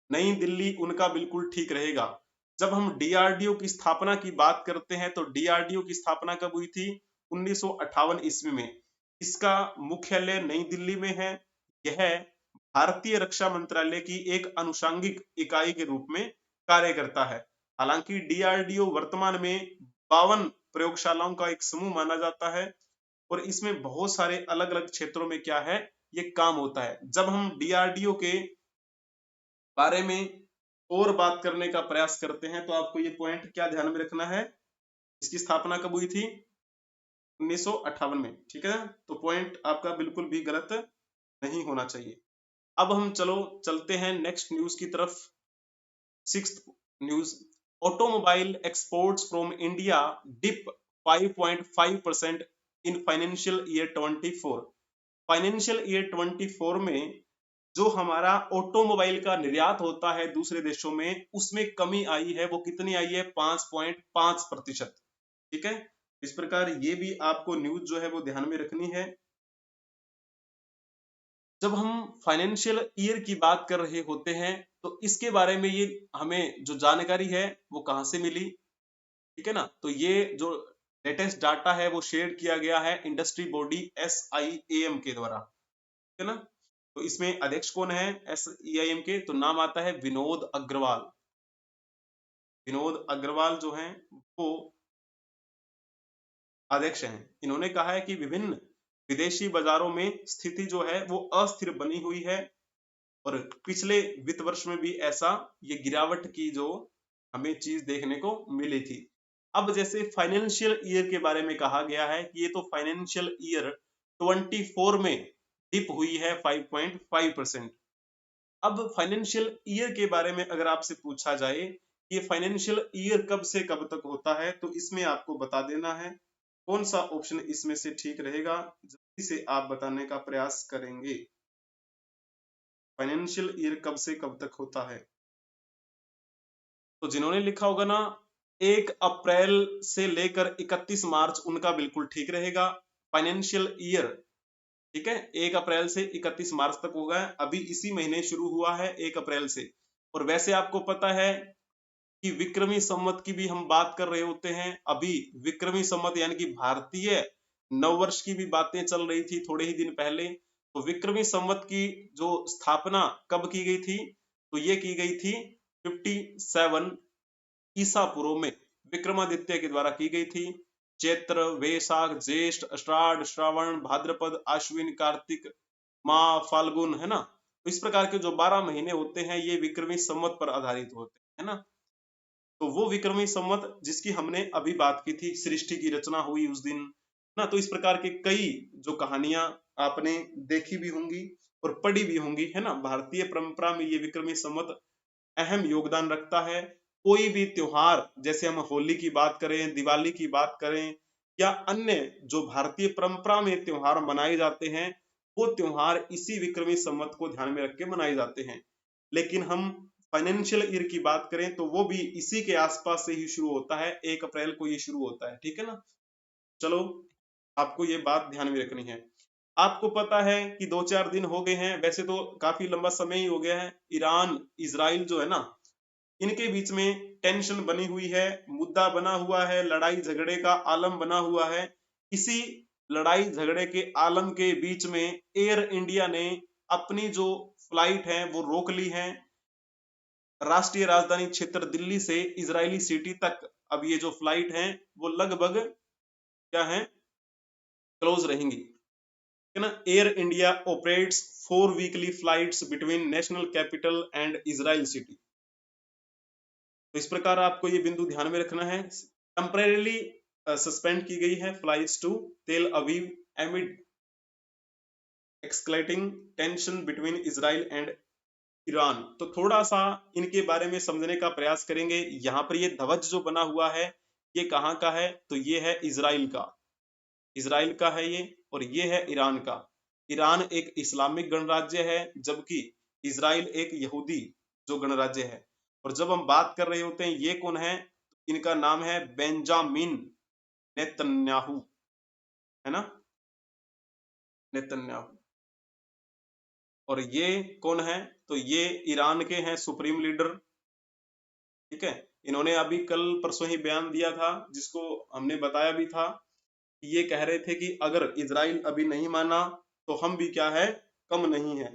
नई दिल्ली, उनका बिल्कुल ठीक रहेगा। जब हम DRDO की स्थापना की बात करते हैं तो DRDO की स्थापना कब हुई थी, 1958 ईस्वी में। इसका मुख्यालय नई दिल्ली में है। यह भारतीय रक्षा मंत्रालय की एक अनुषंगिक इकाई के रूप में कार्य करता है। हालांकि DRDO वर्तमान में 52 प्रयोगशालाओं का एक समूह माना जाता है और इसमें बहुत सारे अलग अलग क्षेत्रों में क्या है, ये काम होता है। जब हम DRDO के बारे में और बात करने का प्रयास करते हैं तो आपको ये पॉइंट क्या ध्यान में रखना है, इसकी स्थापना कब हुई थी, 1958 में। ठीक है, तो पॉइंट आपका बिल्कुल भी गलत नहीं होना चाहिए। अब हम चलते हैं नेक्स्ट न्यूज की तरफ। 6th news, automobile exports from India dip 5.5% in financial year 24। Financial year 24 में जो हमारा ऑटोमोबाइल का निर्यात होता है दूसरे देशों में, उसमें कमी आई है। वो कितनी आई है, 5.5%। ठीक है, इस प्रकार ये भी आपको न्यूज जो है वो ध्यान में रखनी है। जब हम फाइनेंशियल ईयर की बात कर रहे होते हैं तो इसके बारे में ये हमें जो जानकारी है वो कहां से मिली, ठीक है ना। तो ये जो लेटेस्ट डाटा है वो शेयर किया गया है इंडस्ट्री बॉडी SIAM के द्वारा, ठीक है ना। तो इसमें अध्यक्ष कौन है SIAM के, तो नाम आता है विनोद अग्रवाल। विनोद अग्रवाल जो हैं वो अध्यक्ष हैं। इन्होंने कहा है कि विभिन्न विदेशी बाजारों में स्थिति जो है वो अस्थिर बनी हुई है और पिछले वित्त वर्ष में भी ऐसा ये गिरावट की जो हमें चीज देखने को मिली थी। अब जैसे फाइनेंशियल ईयर के बारे में कहा गया है कि ये तो फाइनेंशियल ईयर 24 में डिप हुई है 5.5%। अब फाइनेंशियल ईयर के बारे में अगर आपसे पूछा जाए ये फाइनेंशियल ईयर कब से कब तक होता है, तो इसमें आपको बता देना है कौन सा ऑप्शन इसमें से ठीक रहेगा। जल्दी से आप बताने का प्रयास करेंगे। फाइनेंशियल ईयर कब से कब तक होता है? तो जिन्होंने लिखा होगा ना 1 अप्रैल से लेकर 31 मार्च, उनका बिल्कुल ठीक रहेगा। फाइनेंशियल ईयर, ठीक है, 1 अप्रैल से 31 मार्च तक होगा। अभी इसी महीने शुरू हुआ है 1 अप्रैल से। और वैसे आपको पता है कि विक्रमी संवत की भी हम बात कर रहे होते हैं। अभी विक्रमी संवत यानी कि भारतीय नववर्ष की भी बातें चल रही थी थोड़े ही दिन पहले। तो विक्रमी संवत की जो स्थापना कब की गई थी, तो ये की गई थी 57 ईसा पूर्व में विक्रमादित्य के द्वारा की गई थी। चैत्र, वैशाख, ज्येष्ठ, अषाढ़, श्रावण, भाद्रपद, आश्विन, कार्तिक, माह, फाल्गुन, है ना। तो इस प्रकार के जो 12 महीने होते हैं ये विक्रमी संवत पर आधारित होते हैं, है ना। तो वो विक्रमी संवत जिसकी हमने अभी बात की थी, सृष्टि की रचना हुई उस दिन ना। तो इस प्रकार के कई जो कहानियां आपने देखी भी होंगी और पढ़ी भी होंगी, है ना। भारतीय परंपरा में ये विक्रमी संवत अहम योगदान रखता है। कोई भी त्योहार, जैसे हम होली की बात करें, दिवाली की बात करें या अन्य जो भारतीय परंपरा में त्योहार मनाए जाते हैं, वो त्योहार इसी विक्रमी संवत को ध्यान में रख के मनाए जाते हैं। लेकिन हम फाइनेंशियल ईयर की बात करें तो वो भी इसी के आसपास से ही शुरू होता है, 1 अप्रैल को ये शुरू होता है, ठीक है ना। चलो, आपको ये बात ध्यान में रखनी है। आपको पता है कि 2-4 दिन हो गए हैं, वैसे तो काफी लंबा समय ही हो गया है, ईरान इजराइल जो है ना, इनके बीच में टेंशन बनी हुई है, मुद्दा बना हुआ है, लड़ाई झगड़े का आलम बना हुआ है। इसी लड़ाई झगड़े के आलम के बीच में एयर इंडिया ने अपनी जो फ्लाइट है वो रोक ली है। राष्ट्रीय राजधानी क्षेत्र दिल्ली से इजरायली सिटी तक अब ये जो फ्लाइट है वो लगभग क्या है, क्लोज रहेंगी, है ना। Air India operates 4 weekly flights between national capital and Israel city. तो इस प्रकार आपको ये बिंदु ध्यान में रखना है। टेम्परेरीली सस्पेंड की गई है flights to Tel Aviv amid escalating tension between Israel and Iran. तो थोड़ा सा इनके बारे में समझने का प्रयास करेंगे। यहाँ पर ये ध्वज जो बना हुआ है ये कहाँ का है, तो ये है इजराइल का, इजराइल का है ये, और ये है ईरान का। ईरान एक इस्लामिक गणराज्य है जबकि इजराइल एक यहूदी जो गणराज्य है। और जब हम बात कर रहे होते हैं ये कौन है, इनका नाम है बेंजामिन नेतन्याहू, है ना, नेतन्याहू। और ये कौन है, तो ये ईरान के हैं सुप्रीम लीडर, ठीक है। इन्होंने अभी कल परसों ही बयान दिया था जिसको हमने बताया भी था। ये कह रहे थे कि अगर इजराइल अभी नहीं माना तो हम भी क्या है, कम नहीं है।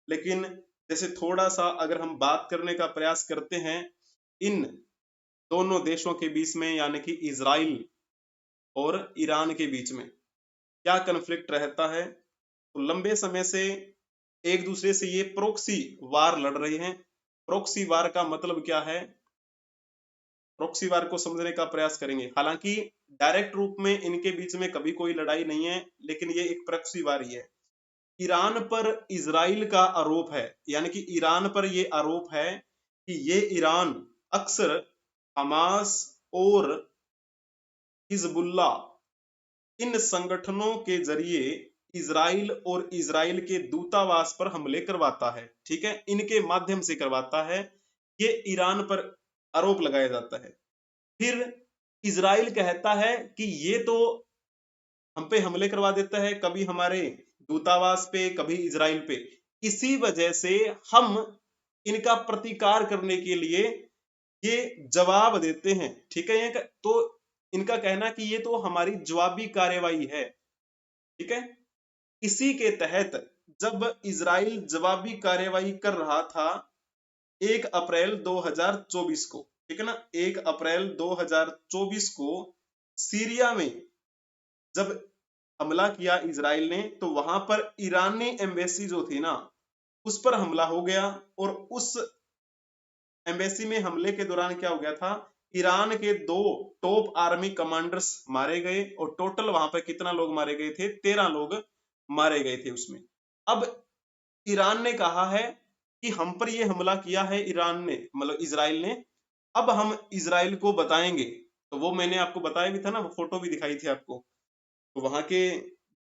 लेकिन जैसे थोड़ा सा अगर हम बात करने का प्रयास करते हैं इन दोनों देशों के बीच में, यानी कि इजराइल और ईरान के बीच में क्या कन्फ्लिक्ट रहता है, तो लंबे समय से एक दूसरे से ये प्रोक्सी वार लड़ रहे हैं। प्रोक्सी वार का मतलब क्या है, प्रोक्सी वार को समझने का प्रयास करेंगे। हालांकि डायरेक्ट रूप में इनके बीच में कभी कोई लड़ाई नहीं है, लेकिन ये एक प्रोक्सी वार ही है। ईरान पर इजराइल का आरोप है, यानी कि ईरान पर ये आरोप है कि ये ईरान अक्सर हमास और हिजबुल्ला इन संगठनों के जरिए इजराइल और इजराइल के दूतावास पर हमले करवाता है, ठीक है, इनके माध्यम से करवाता है। ये ईरान पर आरोप लगाया जाता है। फिर इजराइल कहता है कि ये तो हम पे हमले करवा देता है, कभी हमारे दूतावास पे, कभी इजराइल पे। इसी वजह से हम इनका प्रतिकार करने के लिए ये जवाब देते हैं, ठीक है। ये तो इनका कहना कि ये तो हमारी जवाबी कार्यवाही है, ठीक है। इसी के तहत जब इजराइल जवाबी कार्यवाही कर रहा था 1 अप्रैल 2024 को, ठीक है ना, 1 अप्रैल 2024 को सीरिया में जब हमला किया इजराइल ने, तो वहां पर ईरानी एम्बेसी जो थी ना, उस पर हमला हो गया। और उस एम्बेसी में हमले के दौरान क्या हो गया था, ईरान के 2 टॉप आर्मी कमांडर्स मारे गए। और टोटल वहां पर कितना लोग मारे गए थे, 13 लोग मारे गए थे उसमें। अब ईरान ने कहा है कि हम पर ये हमला किया है ईरान ने, मतलब इजराइल ने, अब हम इजराइल को बताएंगे। तो वो मैंने आपको बताया भी था ना, वो फोटो भी दिखाई थी आपको। तो वहां के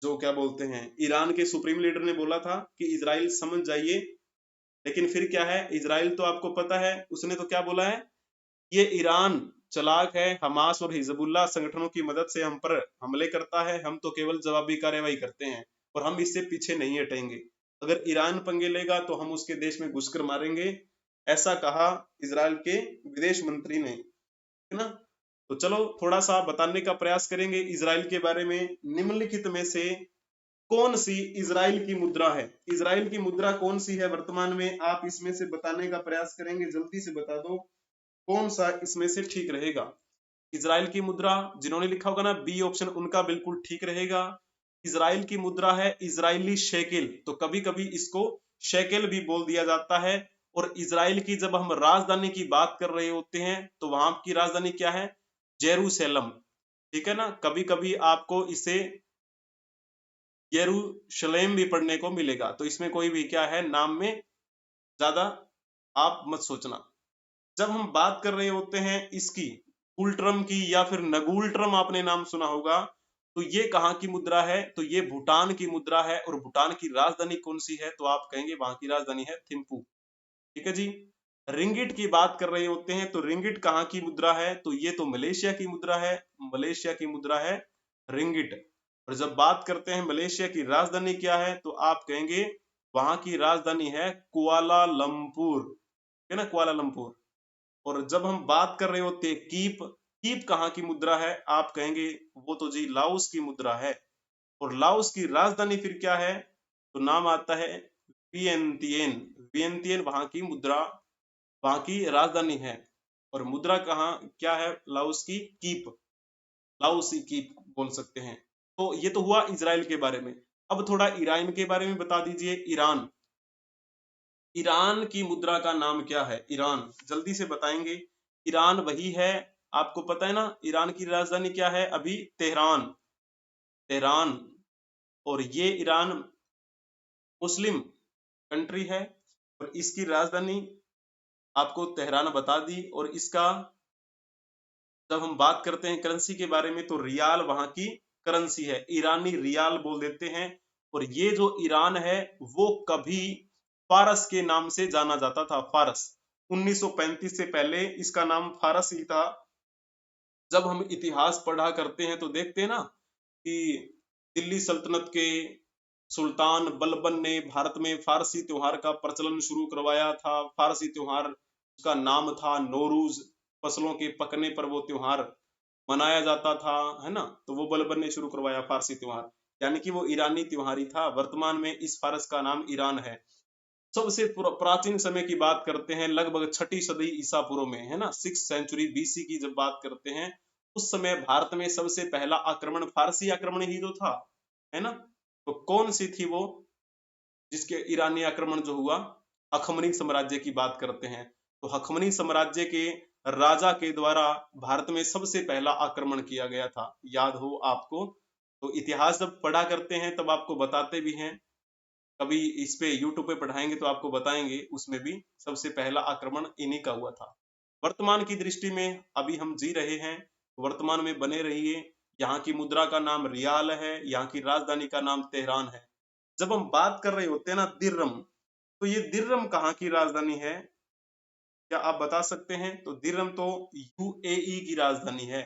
जो क्या बोलते हैं, ईरान के सुप्रीम लीडर ने बोला था कि इजराइल समझ जाइए। लेकिन फिर क्या है, इजराइल तो आपको पता है उसने तो क्या बोला है, ये ईरान चालाक है, हमास और हिजबुल्लाह संगठनों की मदद से हम पर हमले करता है, हम तो केवल जवाबी कार्रवाई करते हैं और हम इससे पीछे नहीं हटेंगे। अगर ईरान पंगे लेगा तो हम उसके देश में घुसकर मारेंगे, ऐसा कहा इजराइल के विदेश मंत्री ने, है ना। तो चलो थोड़ा सा बताने का प्रयास करेंगे इजराइल के बारे में। निम्नलिखित में से कौन सी इजराइल की मुद्रा है, इजराइल की मुद्रा कौन सी है वर्तमान में, आप इसमें से बताने का प्रयास करेंगे, जल्दी से बता दो कौन सा इसमें से ठीक रहेगा। इजराइल की मुद्रा जिन्होंने लिखा होगा ना बी ऑप्शन, उनका बिल्कुल ठीक रहेगा। इजराइल की मुद्रा है इजरायली शेकेल, तो कभी कभी इसको शेकेल भी बोल दिया जाता है। और इजराइल की जब हम राजधानी की बात कर रहे होते हैं तो वहां की राजधानी क्या है, जेरूशलेम, ठीक है ना। कभी कभी आपको इसे यरूशलेम भी पढ़ने को मिलेगा, तो इसमें कोई भी क्या है, नाम में ज्यादा आप मत सोचना। जब हम बात कर रहे होते हैं इसकी कुल्ट्रम की या फिर नगुल्ट्रम, आपने नाम सुना होगा, तो ये कहाँ की मुद्रा है, तो ये भूटान की मुद्रा है। और भूटान की राजधानी कौन सी है, तो आप कहेंगे वहां की राजधानी है थिम्पू, ठीक है जी। रिंगिट की बात कर रहे होते हैं तो रिंगिट कहाँ की मुद्रा है, तो ये तो मलेशिया की मुद्रा है, मलेशिया की मुद्रा है रिंगिट। और जब बात करते हैं मलेशिया की राजधानी क्या है, तो आप कहेंगे वहां की राजधानी है कुआलालंपुर, है ना, कुआलालंपुर। और जब हम बात कर रहे होते हैं कीप, कीप कहाँ की मुद्रा है, आप कहेंगे वो तो जी लाओस की मुद्रा है। और लाओस की राजधानी फिर क्या है, तो नाम आता है वियंतियन, वियंतियन वहां की मुद्रा, वहां की राजधानी है। और मुद्रा कहाँ क्या है लाओस की, कीप, लाओसी कीप बोल सकते हैं। तो ये तो हुआ इजराइल के बारे में। अब थोड़ा ईरान के बारे में बता दीजिए। ईरान, ईरान की मुद्रा का नाम क्या है, ईरान जल्दी से बताएंगे। ईरान वही है, आपको पता है ना, ईरान की राजधानी क्या है अभी, तेहरान, तेहरान। और ये ईरान मुस्लिम कंट्री है और इसकी राजधानी आपको तेहरान बता दी। और इसका जब हम बात करते हैं करेंसी के बारे में, तो रियाल वहां की करेंसी है, ईरानी रियाल बोल देते हैं। और ये जो ईरान है वो कभी फारस के नाम से जाना जाता था, फारस। 1935 से पहले इसका नाम फारस ही था। जब हम इतिहास पढ़ा करते हैं तो देखते हैं ना कि दिल्ली सल्तनत के सुल्तान बलबन ने भारत में फारसी त्योहार का प्रचलन शुरू करवाया था। फारसी त्योहार, उसका नाम था नौरूज, फसलों के पकने पर वो त्योहार मनाया जाता था, है ना। तो वो बलबन ने शुरू करवाया फारसी त्योहार, यानी कि वो ईरानी त्योहार ही था। वर्तमान में इस फारस का नाम ईरान है। सबसे प्राचीन समय की बात करते हैं, लगभग 6ठी सदी ईसा पूर्व में, है ना, 6th सेंचुरी बीसी की जब बात करते हैं, उस समय भारत में सबसे पहला आक्रमण फारसी आक्रमण ही तो था, है ना। तो कौन सी थी वो, जिसके ईरानी आक्रमण जो हुआ, अखमनी साम्राज्य की बात करते हैं। तो अखमनी साम्राज्य के राजा के द्वारा भारत में सबसे पहला आक्रमण किया गया था, याद हो आपको। तो इतिहास जब पढ़ा करते हैं तब आपको बताते भी हैं, कभी इस पे यूट्यूब पे पढ़ाएंगे तो आपको बताएंगे, उसमें भी सबसे पहला आक्रमण इन्हीं का हुआ था। वर्तमान की दृष्टि में अभी हम जी रहे हैं, वर्तमान में बने रहिए। यहाँ की मुद्रा का नाम रियाल है, यहाँ की राजधानी का नाम तेहरान है। जब हम बात कर रहे होते हैं ना दिर्रम, तो ये दिर्रम कहाँ की राजधानी है, क्या आप बता सकते हैं। तो दिर्रम तो यूएई की राजधानी है।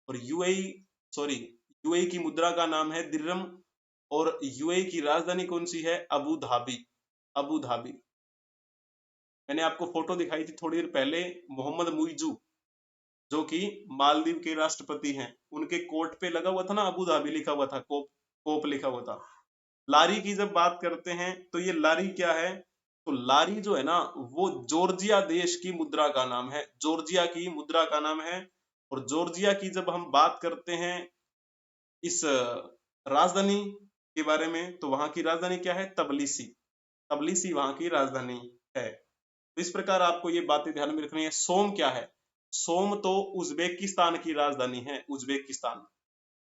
और यूएई, सॉरी, यूएई की मुद्रा का नाम है दिर्रम। और यूएई की राजधानी कौन सी है, अबू धाबी, अबू धाबी। मैंने आपको फोटो दिखाई थी थोड़ी देर पहले, मोहम्मद मुइजू जो कि मालदीव के राष्ट्रपति हैं, उनके कोट पे लगा हुआ था ना अबू धाबी लिखा हुआ था, कोप, कोप लिखा हुआ था। लारी की जब बात करते हैं तो ये लारी क्या है, तो लारी जो है ना वो जॉर्जिया देश की मुद्रा का नाम है, जॉर्जिया की मुद्रा का नाम है। और जॉर्जिया की जब हम बात करते हैं इस राजधानी के बारे में, तो वहां की राजधानी क्या है? तबलिसी। तबलिसी वहां की राजधानी है। तो इस प्रकार आपको ये बातें ध्यान में रखनी है। सोम क्या है? सोम तो उज्बेकिस्तान की राजधानी है, उज्बेकिस्तान।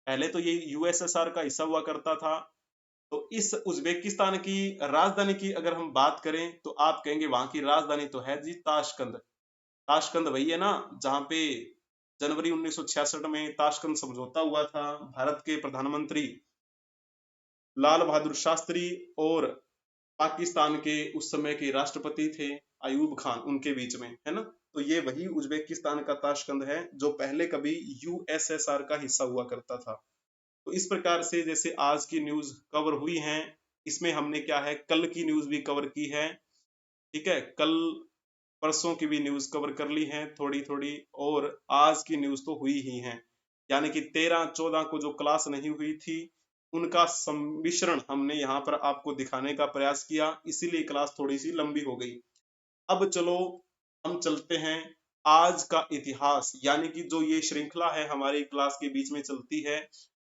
पहले तो ये यूएसएसआर का हिस्सा हुआ करता था। तो इस उज्बेकिस्तान की राजधानी की अगर हम बात करें तो आप कहेंगे वहां की राजधानी तो है जी ताशकंद। ताशकंद वही है ना जहां पे जनवरी 1966 में ताशकंद समझौता हुआ था, भारत के प्रधानमंत्री लाल बहादुर शास्त्री और पाकिस्तान के उस समय के राष्ट्रपति थे अयूब खान, उनके बीच में, है ना। तो ये वही उज्बेकिस्तान का ताशकंद है जो पहले कभी यूएसएसआर का हिस्सा हुआ करता था। तो इस प्रकार से जैसे आज की न्यूज कवर हुई है, इसमें हमने क्या है, कल की न्यूज भी कवर की है। ठीक है, कल परसों की भी न्यूज कवर कर ली है थोड़ी थोड़ी, और आज की न्यूज तो हुई ही है। यानी कि 13-14 को जो क्लास नहीं हुई थी उनका सम्मिश्रण हमने यहाँ पर आपको दिखाने का प्रयास किया, इसीलिए क्लास थोड़ी सी लंबी हो गई। अब चलो हम चलते हैं आज का इतिहास, यानी कि जो ये श्रृंखला है हमारी क्लास के बीच में चलती है,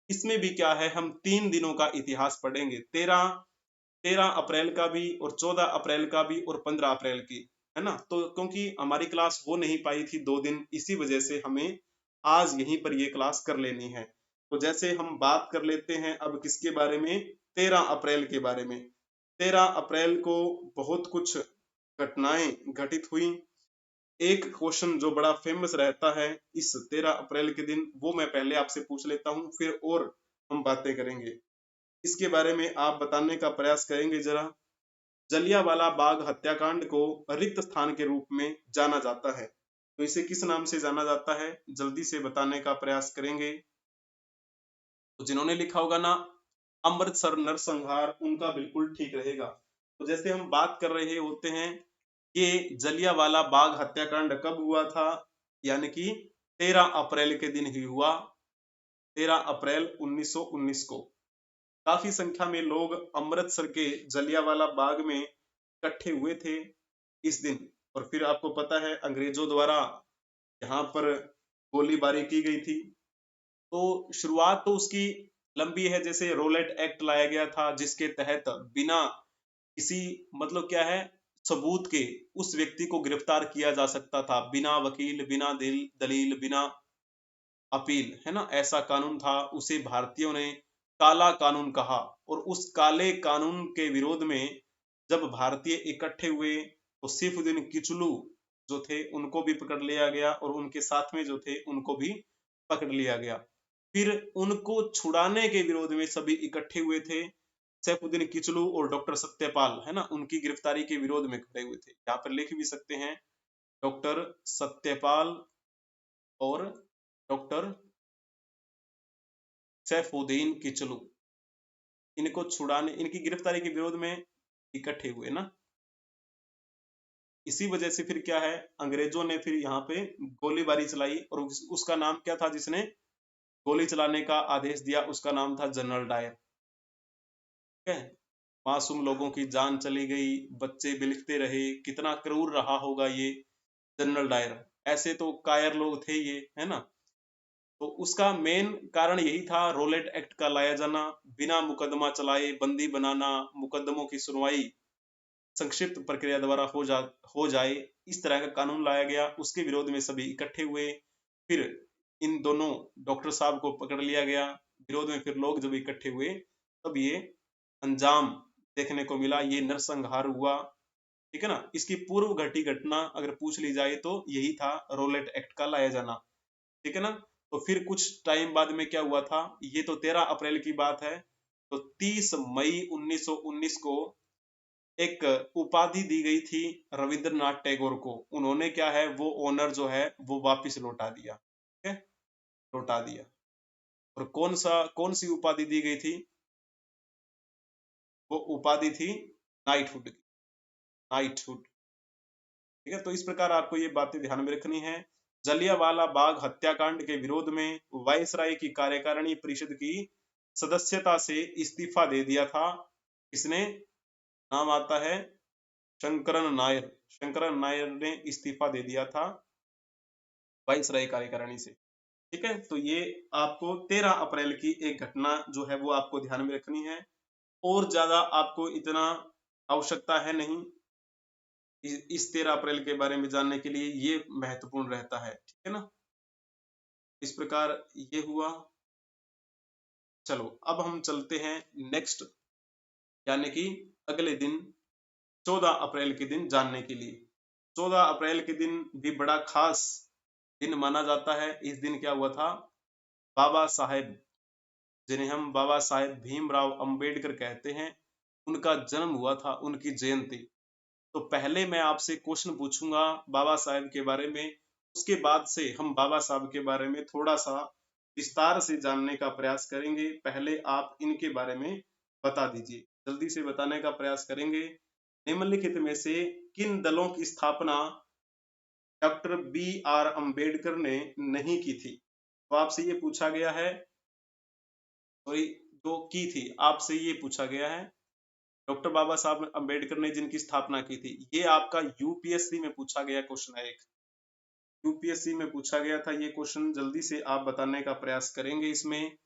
इसमें भी क्या है, हम 3 दिनों का इतिहास पढ़ेंगे। 13 अप्रैल का भी, और 14 अप्रैल का भी, और 15 अप्रैल की, है ना। तो क्योंकि हमारी क्लास हो नहीं पाई थी 2 दिन, इसी वजह से हमें आज यहीं पर ये क्लास कर लेनी है। तो जैसे हम बात कर लेते हैं अब किसके बारे में, 13 अप्रैल के बारे में। 13 अप्रैल को बहुत कुछ घटनाएं घटित हुई। एक क्वेश्चन जो बड़ा फेमस रहता है इस 13 अप्रैल के दिन, वो मैं पहले आपसे पूछ लेता हूँ, फिर और हम बातें करेंगे। इसके बारे में आप बताने का प्रयास करेंगे जरा। जलियांवाला बाग हत्याकांड को रिक्त स्थान के रूप में जाना जाता है, तो इसे किस नाम से जाना जाता है, जल्दी से बताने का प्रयास करेंगे। तो जिन्होंने लिखा होगा ना अमृतसर नरसंहार, उनका बिल्कुल ठीक रहेगा। तो जैसे हम बात कर रहे होते हैं, ये जलियांवाला बाग हत्याकांड कब हुआ था, यानी कि 13 अप्रैल के दिन ही हुआ, 13 अप्रैल 1919 को। काफी संख्या में लोग अमृतसर के जलियांवाला बाग में इकट्ठे हुए थे इस दिन। और फिर आपको पता है अंग्रेजों द्वारा यहाँ पर गोलीबारी की गई थी। तो शुरुआत तो उसकी लंबी है, जैसे रोलेट एक्ट लाया गया था जिसके तहत बिना किसी मतलब क्या है सबूत के उस व्यक्ति को गिरफ्तार किया जा सकता था, बिना वकील, बिना दलील, बिना अपील, है ना। ऐसा कानून था, उसे भारतीयों ने काला कानून कहा। और उस काले कानून के विरोध में जब भारतीय इकट्ठे हुए तो सैफुद्दीन किचलू जो थे उनको भी पकड़ लिया गया, और उनके साथ में जो थे उनको भी पकड़ लिया गया। फिर उनको छुड़ाने के विरोध में सभी इकट्ठे हुए थे। सैफुद्दीन किचलू और डॉक्टर सत्यपाल, है ना, उनकी गिरफ्तारी के विरोध में खड़े हुए थे। यहाँ पर लिख भी सकते हैं डॉक्टर सत्यपाल और डॉक्टर सैफुद्दीन किचलू, इनको छुड़ाने, इनकी गिरफ्तारी के विरोध में इकट्ठे हुए ना। इसी वजह से फिर क्या है, अंग्रेजों ने फिर यहाँ पे गोलीबारी चलाई, और उसका नाम क्या था, जिसने गोली चलाने का आदेश दिया उसका नाम था जनरल डायर। ठीक है, मासूम लोगों की जान चली गई, बच्चे बिलखते रहे, कितना क्रूर रहा होगा ये जनरल डायर। ऐसे तो कायर लोग थे ये, है ना। तो उसका मेन कारण यही था रोलेट एक्ट का लाया जाना, बिना मुकदमा चलाए बंदी बनाना, मुकदमों की सुनवाई संक्षिप्त प्रक्रिया द्वारा हो जाए, इस तरह का कानून लाया गया। उसके विरोध में सभी इकट्ठे हुए। फिर इन दोनों डॉक्टर साहब को पकड़ लिया गया। विरोध में फिर लोग जब इकट्ठे हुए तब ये अंजाम देखने को मिला, ये नरसंहार हुआ। ठीक है ना। इसकी पूर्व घटी घटना अगर पूछ ली जाए तो यही था, रोलेट एक्ट का लाया जाना। ठीक है ना। तो फिर कुछ टाइम बाद में क्या हुआ था, ये तो 13 अप्रैल की बात है। तो 30 मई 1919 को एक उपाधि दी गई थी रविंद्रनाथ टैगोर को। उन्होंने क्या है, वो ऑनर जो है वो वापस लौटा दिया। ठीक है, लौटा दिया। और कौन सी उपाधि दी गई थी, वो उपाधि थी नाइटहुड की, नाइटहुड। ठीक है, तो इस प्रकार आपको ये बातें ध्यान में रखनी है। जलियांवाला बाग हत्याकांड के विरोध में वायसराय की कार्यकारिणी परिषद की सदस्यता से इस्तीफा दे दिया था। इसने नाम आता है शंकरन नायर। शंकरन नायर ने इस्तीफा दे दिया था वायसराय कार्यकारिणी से। ठीक है, तो ये आपको 13 अप्रैल की एक घटना जो है वो आपको ध्यान में रखनी है, और ज्यादा आपको इतना आवश्यकता है नहीं इस 13 अप्रैल के बारे में जानने के लिए, ये महत्वपूर्ण रहता है, ठीक है ना। इस प्रकार ये हुआ। चलो अब हम चलते हैं नेक्स्ट, यानी कि अगले दिन 14 अप्रैल के दिन जानने के लिए। 14 अप्रैल के दिन भी बड़ा खास दिन माना जाता है। इस दिन क्या हुआ था, बाबा साहेब, जिन्हें हम बाबा साहेब भीमराव अंबेडकर कहते हैं, उनका जन्म हुआ था, उनकी जयंती। तो पहले मैं आपसे क्वेश्चन पूछूंगा बाबा साहेब के बारे में, उसके बाद से हम बाबा साहब के बारे में थोड़ा सा विस्तार से जानने का प्रयास करेंगे। पहले आप इनके बारे में बता दीजिए, जल्दी से बताने का प्रयास करेंगे। निम्नलिखित में से किन दलों की स्थापना डॉक्टर बी आर अंबेडकर ने नहीं की थी? तो आपसे ये पूछा गया है, सॉरी, जो की थी, आपसे ये पूछा गया है डॉक्टर बाबा साहब अंबेडकर ने जिनकी स्थापना की थी। ये आपका यूपीएससी में पूछा गया क्वेश्चन है, एक यूपीएससी में पूछा गया था ये क्वेश्चन। जल्दी से आप बताने का प्रयास करेंगे इसमें।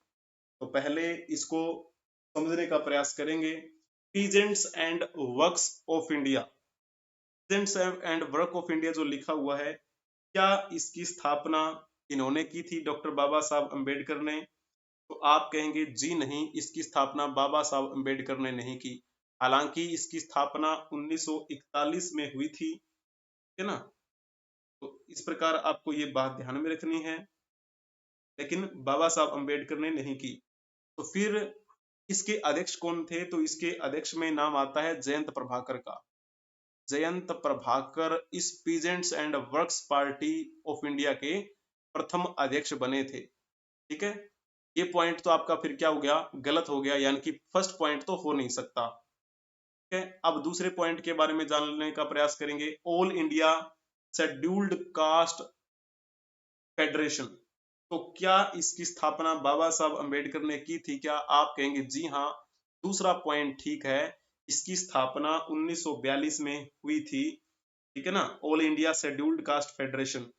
तो पहले इसको समझने का प्रयास करेंगे। Peasants and works of India, peasants and work of India जो लिखा हुआ है, क्या इसकी स्थापना इन्होंने की थी, डॉक्टर बाबा साहब अंबेडकर ने? तो आप कहेंगे जी नहीं, इसकी स्थापना बाबा साहब अंबेडकर ने नहीं की। हालांकि इसकी स्थापना 1941 में हुई थी, ठीक है ना। तो इस प्रकार आपको ये बात ध्यान में रखनी है, लेकिन बाबा साहब अंबेडकर ने नहीं की। तो फिर इसके अध्यक्ष कौन थे? तो इसके अध्यक्ष में नाम आता है जयंत प्रभाकर का। जयंत प्रभाकर इस peasants and works party of India के प्रथम अध्यक्ष बने थे, ठीक है। ये पॉइंट तो आपका फिर क्या हो गया, गलत हो गया, यानी कि फर्स्ट पॉइंट तो हो नहीं सकता, ठीक है। अब दूसरे पॉइंट के बारे में जानने का प्रयास करेंगे। All India scheduled caste federation, तो क्या इसकी स्थापना बाबा साहब अंबेडकर ने की थी क्या? आप कहेंगे जी हाँ, दूसरा पॉइंट ठीक है, इसकी स्थापना 1942 में हुई थी, ठीक है ना, all India scheduled caste federation.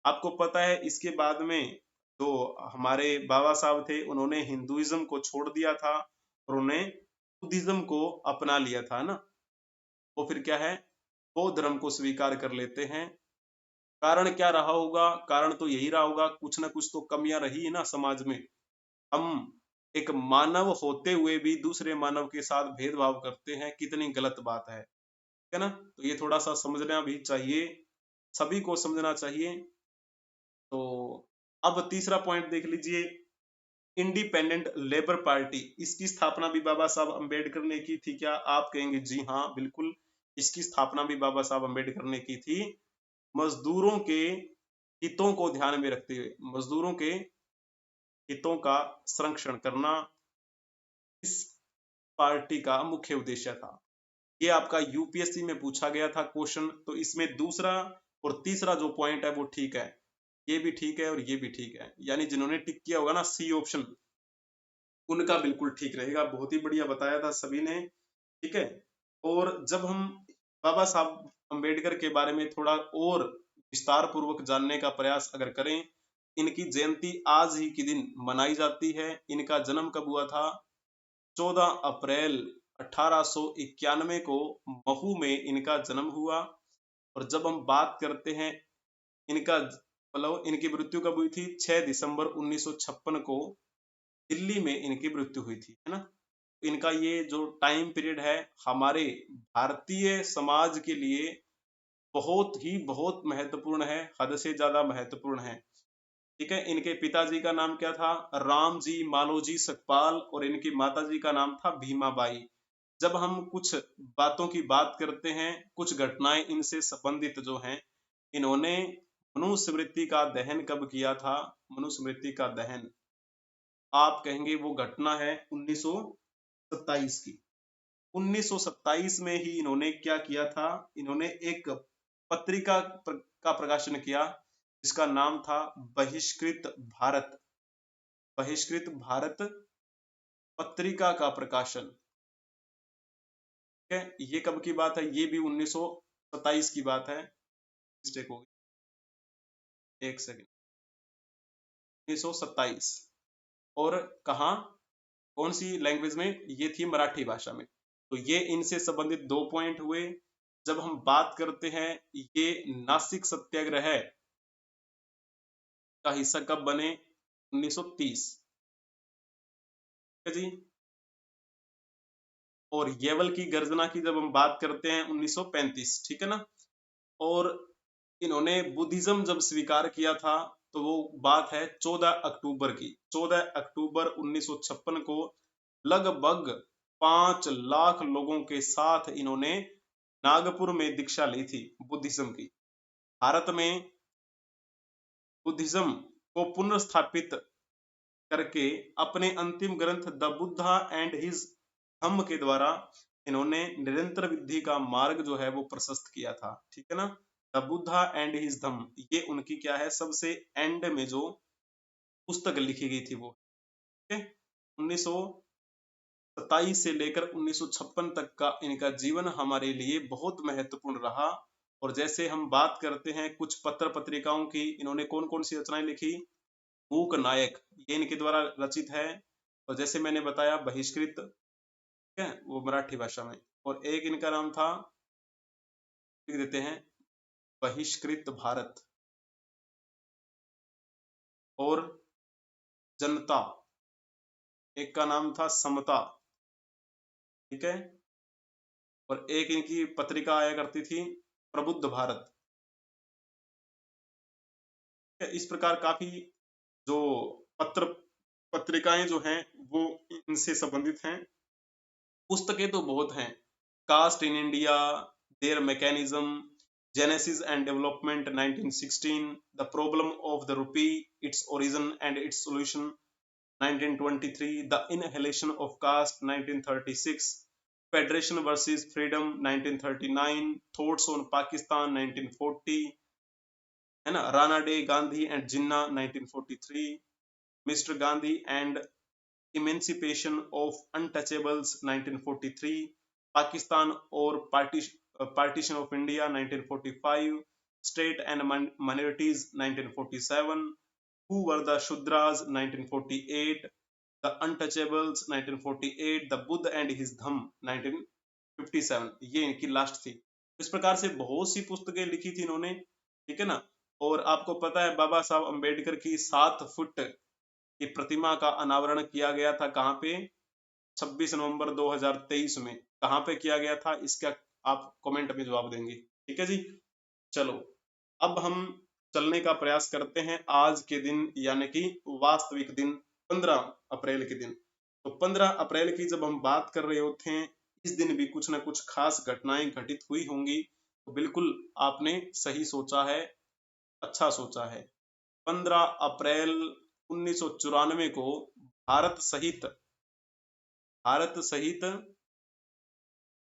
आपको पता है इसके बाद में जो हमारे बाबा साहब थे, उन्होंने हिंदुइज्म को छोड़ दिया था और उन्होंने बुद्धिज्म को अपना लिया था ना। वो फिर क्या है, बौद्ध धर्म को स्वीकार कर लेते हैं। कारण क्या रहा होगा? कारण तो यही रहा होगा, कुछ ना कुछ तो कमियां रही है ना समाज में। हम एक मानव होते हुए भी दूसरे मानव के साथ भेदभाव करते हैं, कितनी गलत बात है, ठीक है ना। तो ये थोड़ा सा समझना भी चाहिए, सभी को समझना चाहिए। तो अब तीसरा पॉइंट देख लीजिए, इंडिपेंडेंट लेबर पार्टी, इसकी स्थापना भी बाबा साहब अंबेडकर ने की थी क्या? आप कहेंगे जी हाँ, बिल्कुल, इसकी स्थापना भी बाबा साहब अंबेडकर ने की थी। मजदूरों के हितों को ध्यान में रखते हुए, मजदूरों के हितों का संरक्षण करना इस पार्टी का मुख्य उद्देश्य था। ये आपका यूपीएससी में पूछा गया था क्वेश्चन। तो इसमें दूसरा और तीसरा जो पॉइंट है वो ठीक है, ये भी ठीक है और ये भी ठीक है, यानी जिन्होंने टिक किया होगा ना सी ऑप्शन, उनका बिल्कुल ठीक रहेगा। बहुत ही बढ़िया बताया था सभी ने, ठीक है। और जब हम बाबा साहब अंबेडकर के बारे में थोड़ा और विस्तार पूर्वक जानने का प्रयास अगर करें, इनकी जयंती आज ही के दिन मनाई जाती है। इनका जन्म कब हुआ था? 14 अप्रैल 1891 को महू में इनका जन्म हुआ। और जब हम बात करते हैं इनका मतलब इनकी मृत्यु कब हुई थी? 6 दिसंबर 1956 को दिल्ली में इनकी मृत्यु हुई थी, है ना। इनका ये जो टाइम पीरियड है हमारे भारतीय समाज के लिए बहुत महत्वपूर्ण है, हद से ज्यादा महत्वपूर्ण है, ठीक है। इनके पिताजी का नाम क्या था? राम जी मालोजी सकपाल, और इनकी माताजी का नाम था भीमाबाई। जब हम कुछ बातों की बात करते हैं, कुछ घटनाएं इनसे संबंधित जो हैं, इन्होंने मनुस्मृति का दहन कब किया था? मनुस्मृति का दहन, आप कहेंगे वो घटना है 1927 की। 1927 में ही इन्होंने क्या किया था? इन्होंने एक पत्रिका का प्रकाशन किया, जिसका नाम था बहिष्कृत भारत। बहिष्कृत भारत पत्रिका का प्रकाशन, ठीक है। ये कब की बात है? ये भी 1927 की बात है। मिस्टेक हो गई, एक सेकेंड। 1927। और कहाँ, कौन सी लैंग्वेज में? ये थी मराठी भाषा में। तो ये इनसे संबंधित 2 पॉइंट हुए। जब हम बात करते हैं ये नासिक सत्याग्रह का हिस्सा कब बने? 1930। ठीक है जी। और येवल की गर्जना की जब हम बात करते हैं 1935, ठीक है ना। और इन्होंने बुद्धिज्म जब स्वीकार किया था तो वो बात है 14 अक्टूबर की। 14 अक्टूबर 1956 को लगभग 5 लाख लोगों के साथ इन्होंने नागपुर में दीक्षा ली थी बुद्धिज्म की। भारत में बुद्धिज्म को पुनर्स्थापित करके अपने अंतिम ग्रंथ द बुद्धा एंड हिज धम्म के द्वारा इन्होंने निरंतर विद्धि का मार्ग जो है वो प्रशस्त किया था। ठीक है ना। द बुद्धा एंड हिज धम्म, ये उनकी क्या है, सबसे एंड में जो पुस्तक लिखी गई थी वो। ठीक है। 1927 से लेकर 1956 तक का इनका जीवन हमारे लिए बहुत महत्वपूर्ण रहा। और जैसे हम बात करते हैं कुछ पत्र पत्रिकाओं की, इन्होंने कौन कौन सी रचनाएं लिखी? मूक नायक, ये इनके द्वारा रचित है। और जैसे मैंने बताया बहिष्कृत, ठीक है, वो मराठी भाषा में। और एक इनका नाम था, लिख देते हैं, बहिष्कृत भारत। और जनता, एक का नाम था समता। ठीक है। और एक इनकी पत्रिका आया करती थी प्रबुद्ध भारत। इस प्रकार काफी जो पत्र पत्रिकाएं जो हैं वो इनसे संबंधित हैं। पुस्तकें तो बहुत हैं। Caste in India, their mechanism, genesis and development 1916, the problem of the rupee, its origin and its solution 1923, the annihilation of caste 1936, federation versus freedom 1939, thoughts on Pakistan 1940, है ना, Ranade Gandhi and Jinnah 1943, Mr Gandhi and emancipation of untouchables 1943, Pakistan और partition of India 1945, state and minorities 1947, who were the Shudras 1948, the untouchables 1948, the Buddha and his धम्म 1957, ये इनकी last थी। इस प्रकार से बहुत सी पुस्तकें लिखी थी इन्होंने। ठीक है ना। और आपको पता है बाबा साहब अम्बेडकर की 7 फुट की प्रतिमा का अनावरण किया गया था कहाँ पे? 26 नवंबर 2023 में। कहाँ पे किया गया था इसका आप कमेंट में जवाब देंगे। ठीक है जी। चलो अब हम चलने का प्रयास करते हैं आज के दिन, यानी कि वास्तविक दिन 15 अप्रैल के दिन। तो 15 अप्रैल की जब हम बात कर रहे होते हैं, इस दिन भी कुछ ना कुछ खास घटनाएं घटित हुई होंगी। तो बिल्कुल आपने सही सोचा है, अच्छा सोचा है। 15 अप्रैल 1994 को भारत सहित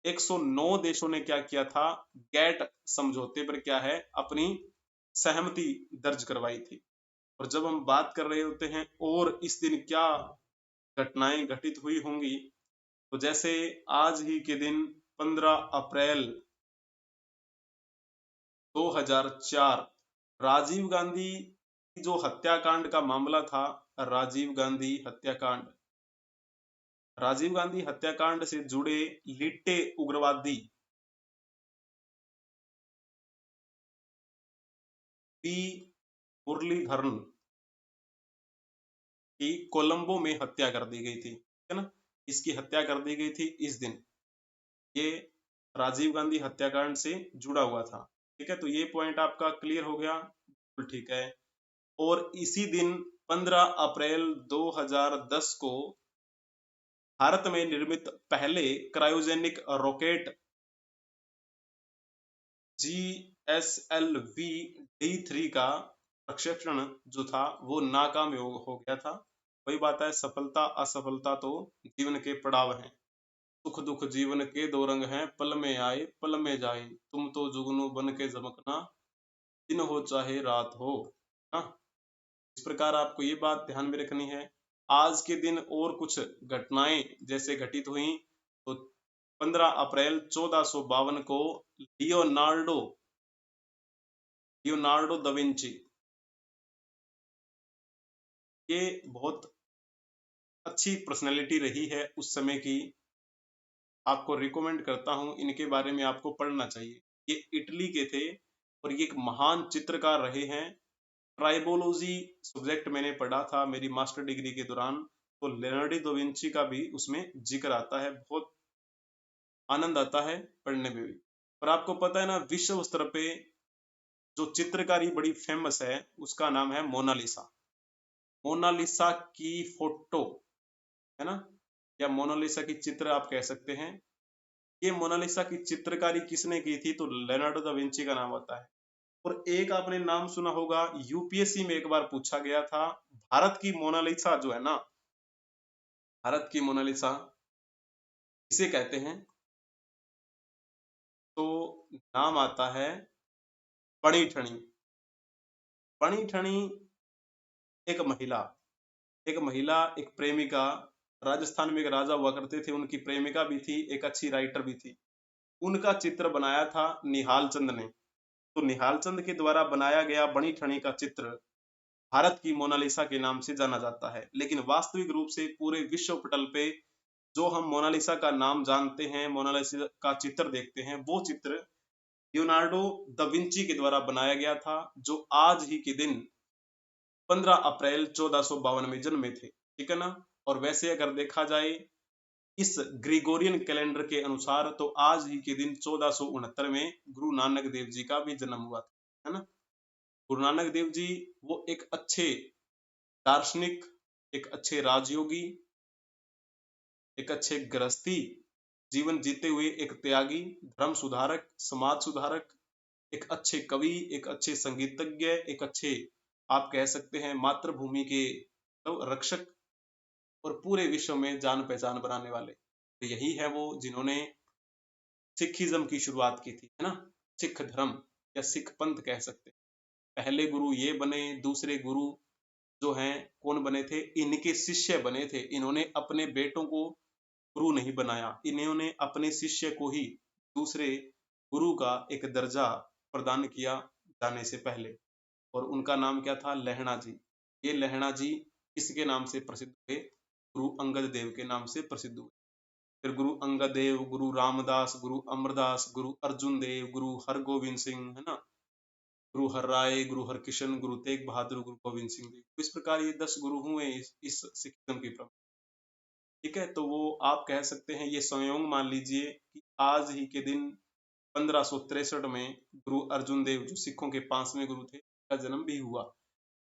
109 देशों ने क्या किया था? गैट समझौते पर क्या है, अपनी सहमति दर्ज करवाई थी। और जब हम बात कर रहे होते हैं और इस दिन क्या घटनाएं घटित हुई होंगी, तो जैसे आज ही के दिन 15 अप्रैल 2004 राजीव गांधी की जो हत्याकांड का मामला था, राजीव गांधी हत्याकांड से जुड़े लिट्टे उग्रवादी पी मुरलीधरन की कोलंबो में हत्या कर दी गई थी। ठीक है ना। इसकी हत्या कर दी गई थी इस दिन। ये राजीव गांधी हत्याकांड से जुड़ा हुआ था। ठीक है। तो ये पॉइंट आपका क्लियर हो गया। बिल्कुल ठीक है। और इसी दिन 15 अप्रैल 2010 को भारत में निर्मित पहले क्रायोजेनिक रॉकेट GSLV D3 का प्रक्षेपण जो था वो नाकाम हो गया था। वही बात है, सफलता असफलता तो जीवन के पड़ाव हैं। सुख दुख जीवन के 2 रंग हैं, पल में आए पल में जाए, तुम तो जुगनू बन के चमकना, दिन हो चाहे रात हो। हाँ, इस प्रकार आपको ये बात ध्यान में रखनी है। आज के दिन और कुछ घटनाएं जैसे घटित हुई, तो 15 अप्रैल 1452 को लियोनार्डो लियोनार्डो दा विंची ये बहुत अच्छी पर्सनैलिटी रही है उस समय की। आपको रिकमेंड करता हूँ, इनके बारे में आपको पढ़ना चाहिए। ये इटली के थे और ये एक महान चित्रकार रहे हैं। ट्राइबोलॉजी सब्जेक्ट मैंने पढ़ा था मेरी मास्टर डिग्री के दौरान, तो लियोनार्डो दा विंची का भी उसमें जिक्र आता है। बहुत आनंद आता है पढ़ने में भी। और आपको पता है ना, विश्व स्तर पे जो चित्रकारी बड़ी फेमस है उसका नाम है मोनालिसा। मोनालिसा की फोटो, है ना, या मोनालिसा की चित्र आप कह सकते हैं। ये मोनालिसा की चित्रकारी किसने की थी, तो लियोनार्डो दा विंची का नाम आता है। और एक आपने नाम सुना होगा, यूपीएससी में एक बार पूछा गया था, भारत की मोनालिसा जो है ना, भारत की मोनालिसा किसे कहते हैं, तो नाम आता है पणिठनी। पणिठनी एक महिला, एक प्रेमिका, राजस्थान में एक राजा हुआ करते थे, उनकी प्रेमिका भी थी, एक अच्छी राइटर भी थी। उनका चित्र बनाया था निहाल चंद ने। तो निहाल चंद के द्वारा बनाया गया बणी ठनी का चित्र भारत की मोनालिसा के नाम से जाना जाता है। लेकिन वास्तविक रूप से पूरे विश्व पटल पे जो हम मोनालिसा का नाम जानते हैं, मोनालिसा का चित्र देखते हैं, वो चित्र लियोनार्डो दा विंची के द्वारा बनाया गया था, जो आज ही के दिन 15 अप्रैल 1452 में जन्मे थे। ठीक है ना। और वैसे अगर देखा जाए इस ग्रिगोरियन कैलेंडर के अनुसार, तो आज ही के दिन 1469 में गुरु नानक देव जी का भी जन्म हुआ था, है ना। गुरु नानक देव जी वो एक अच्छे दार्शनिक, एक अच्छे राजयोगी, एक अच्छे गृहस्थी जीवन जीते हुए एक त्यागी, धर्म सुधारक, समाज सुधारक, एक अच्छे कवि, एक अच्छे संगीतज्ञ, एक अच्छे आप कह सकते हैं मातृभूमि के तो रक्षक, और पूरे विश्व में जान पहचान बनाने वाले। तो यही है वो जिन्होंने सिखिज्म की शुरुआत की थी, है ना। सिख धर्म या सिख पंथ कह सकते हैं। पहले गुरु ये बने, दूसरे गुरु जो हैं कौन बने थे, इनके शिष्य बने थे। इन्होंने अपने बेटों को गुरु नहीं बनाया, इन्होंने अपने शिष्य को ही दूसरे गुरु का एक दर्जा प्रदान किया जाने से पहले। और उनका नाम क्या था, लहणा जी। ये लहणा जी किसके नाम से प्रसिद्ध हुए, गुरु अंगद देव के नाम से प्रसिद्ध हुए। फिर गुरु अंगद देव, गुरु रामदास, गुरु अमरदास, गुरु अर्जुन देव, गुरु हरगोविंद सिंह, है ना, गुरु हरराय, गुरु हरकिशन, गुरु तेग बहादुर, गुरु गोविंद सिंह देव। इस प्रकार ये 10 गुरु हुए इस सिखिज्म की प्रमुख। ठीक है। तो वो आप कह सकते हैं ये संयोग मान लीजिए कि आज ही के दिन 1563 में गुरु अर्जुन देव जो सिखों के 5वें गुरु थे का जन्म भी हुआ।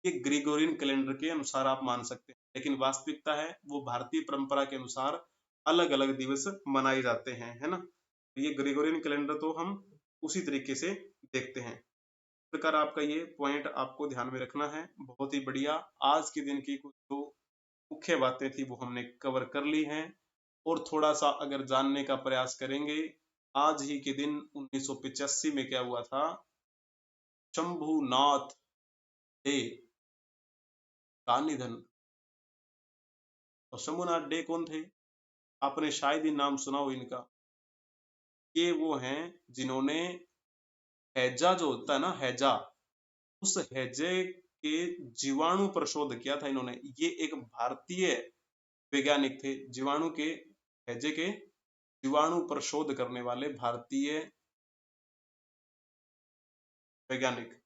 ये ग्रिगोरियन कैलेंडर के अनुसार आप मान सकते हैं, लेकिन वास्तविकता है वो भारतीय परंपरा के अनुसार अलग अलग दिवस मनाए जाते हैं, है ना। ये ग्रिगोरियन कैलेंडर तो हम उसी तरीके से देखते हैं। इस प्रकार आपका ये पॉइंट आपको ध्यान में रखना है। बहुत ही बढ़िया। आज के दिन की कुछ जो मुख्य बातें थी वो हमने कवर कर ली हैं। और थोड़ा सा अगर जानने का प्रयास करेंगे, आज ही के दिन 1985 में क्या हुआ था, शंभुनाथ डे का निधन। और शंभुनाथ डे कौन थे, आपने शायद ही नाम सुना हो इनका। ये वो हैं जिन्होंने हैजा जो होता है ना, हैजा, उस हैजे के जीवाणु पर शोध किया था इन्होंने। ये एक भारतीय वैज्ञानिक थे, जीवाणु के, हैजे के जीवाणु पर शोध करने वाले भारतीय वैज्ञानिक।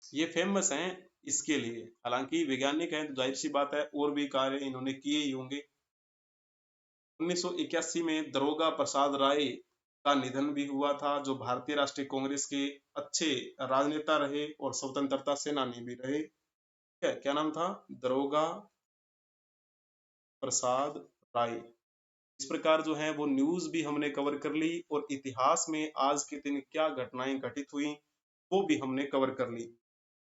ये फेमस हैं इसके लिए, हालांकि वैज्ञानिक हैं तो जाहिर सी बात है और भी कार्य इन्होंने किए ही होंगे। 1981 में दरोगा प्रसाद राय का निधन भी हुआ था, जो भारतीय राष्ट्रीय कांग्रेस के अच्छे राजनेता रहे और स्वतंत्रता सेनानी भी रहे। क्या नाम था, दरोगा प्रसाद राय। इस प्रकार जो है वो न्यूज भी हमने कवर कर ली, और इतिहास में आज के दिन क्या घटनाएं घटित हुई वो भी हमने कवर कर ली।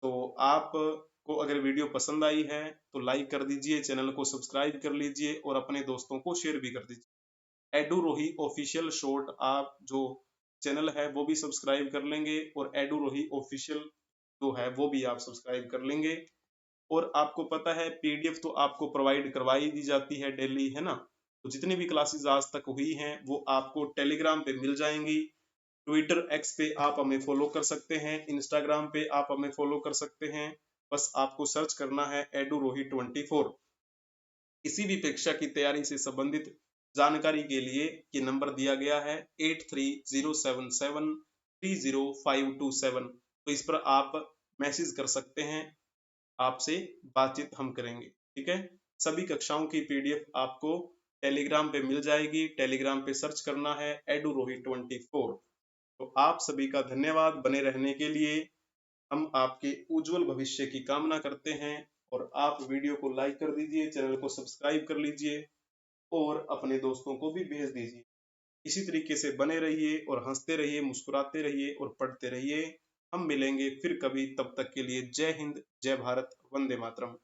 तो आप को अगर वीडियो पसंद आई है तो लाइक कर दीजिए, चैनल को सब्सक्राइब कर लीजिए और अपने दोस्तों को शेयर भी कर दीजिए। एडू रोही ऑफिशियल शॉर्ट आप जो चैनल है वो भी सब्सक्राइब कर लेंगे, और एडू रोही ऑफिशियल जो है वो भी आप सब्सक्राइब कर लेंगे। और आपको पता है पीडीएफ तो आपको प्रोवाइड करवाई दी जाती है डेली, है ना। तो जितनी भी क्लासेस आज तक हुई हैं वो आपको टेलीग्राम पे मिल जाएंगी। ट्विटर एक्स पे आप हमें फॉलो कर सकते हैं, इंस्टाग्राम पे आप हमें फॉलो कर सकते हैं। बस आपको सर्च करना है edurohi24। किसी भी परीक्षा की तैयारी से संबंधित जानकारी के लिए ये नंबर दिया गया है 8307730527। तो इस पर आप मैसेज कर सकते हैं, आपसे बातचीत हम करेंगे। ठीक है, सभी कक्षाओं की पीडीएफ आपको टेलीग्राम पे मिल जाएगी। टेलीग्राम पे सर्च करना है edurohi24। तो आप सभी का धन्यवाद बने रहने के लिए। हम आपके उज्जवल भविष्य की कामना करते हैं और आप वीडियो को लाइक कर दीजिए, चैनल को सब्सक्राइब कर लीजिए और अपने दोस्तों को भी भेज दीजिए। इसी तरीके से बने रहिए और हंसते रहिए, मुस्कुराते रहिए और पढ़ते रहिए। हम मिलेंगे फिर कभी, तब तक के लिए जय हिंद, जय भारत, वंदे मातरम।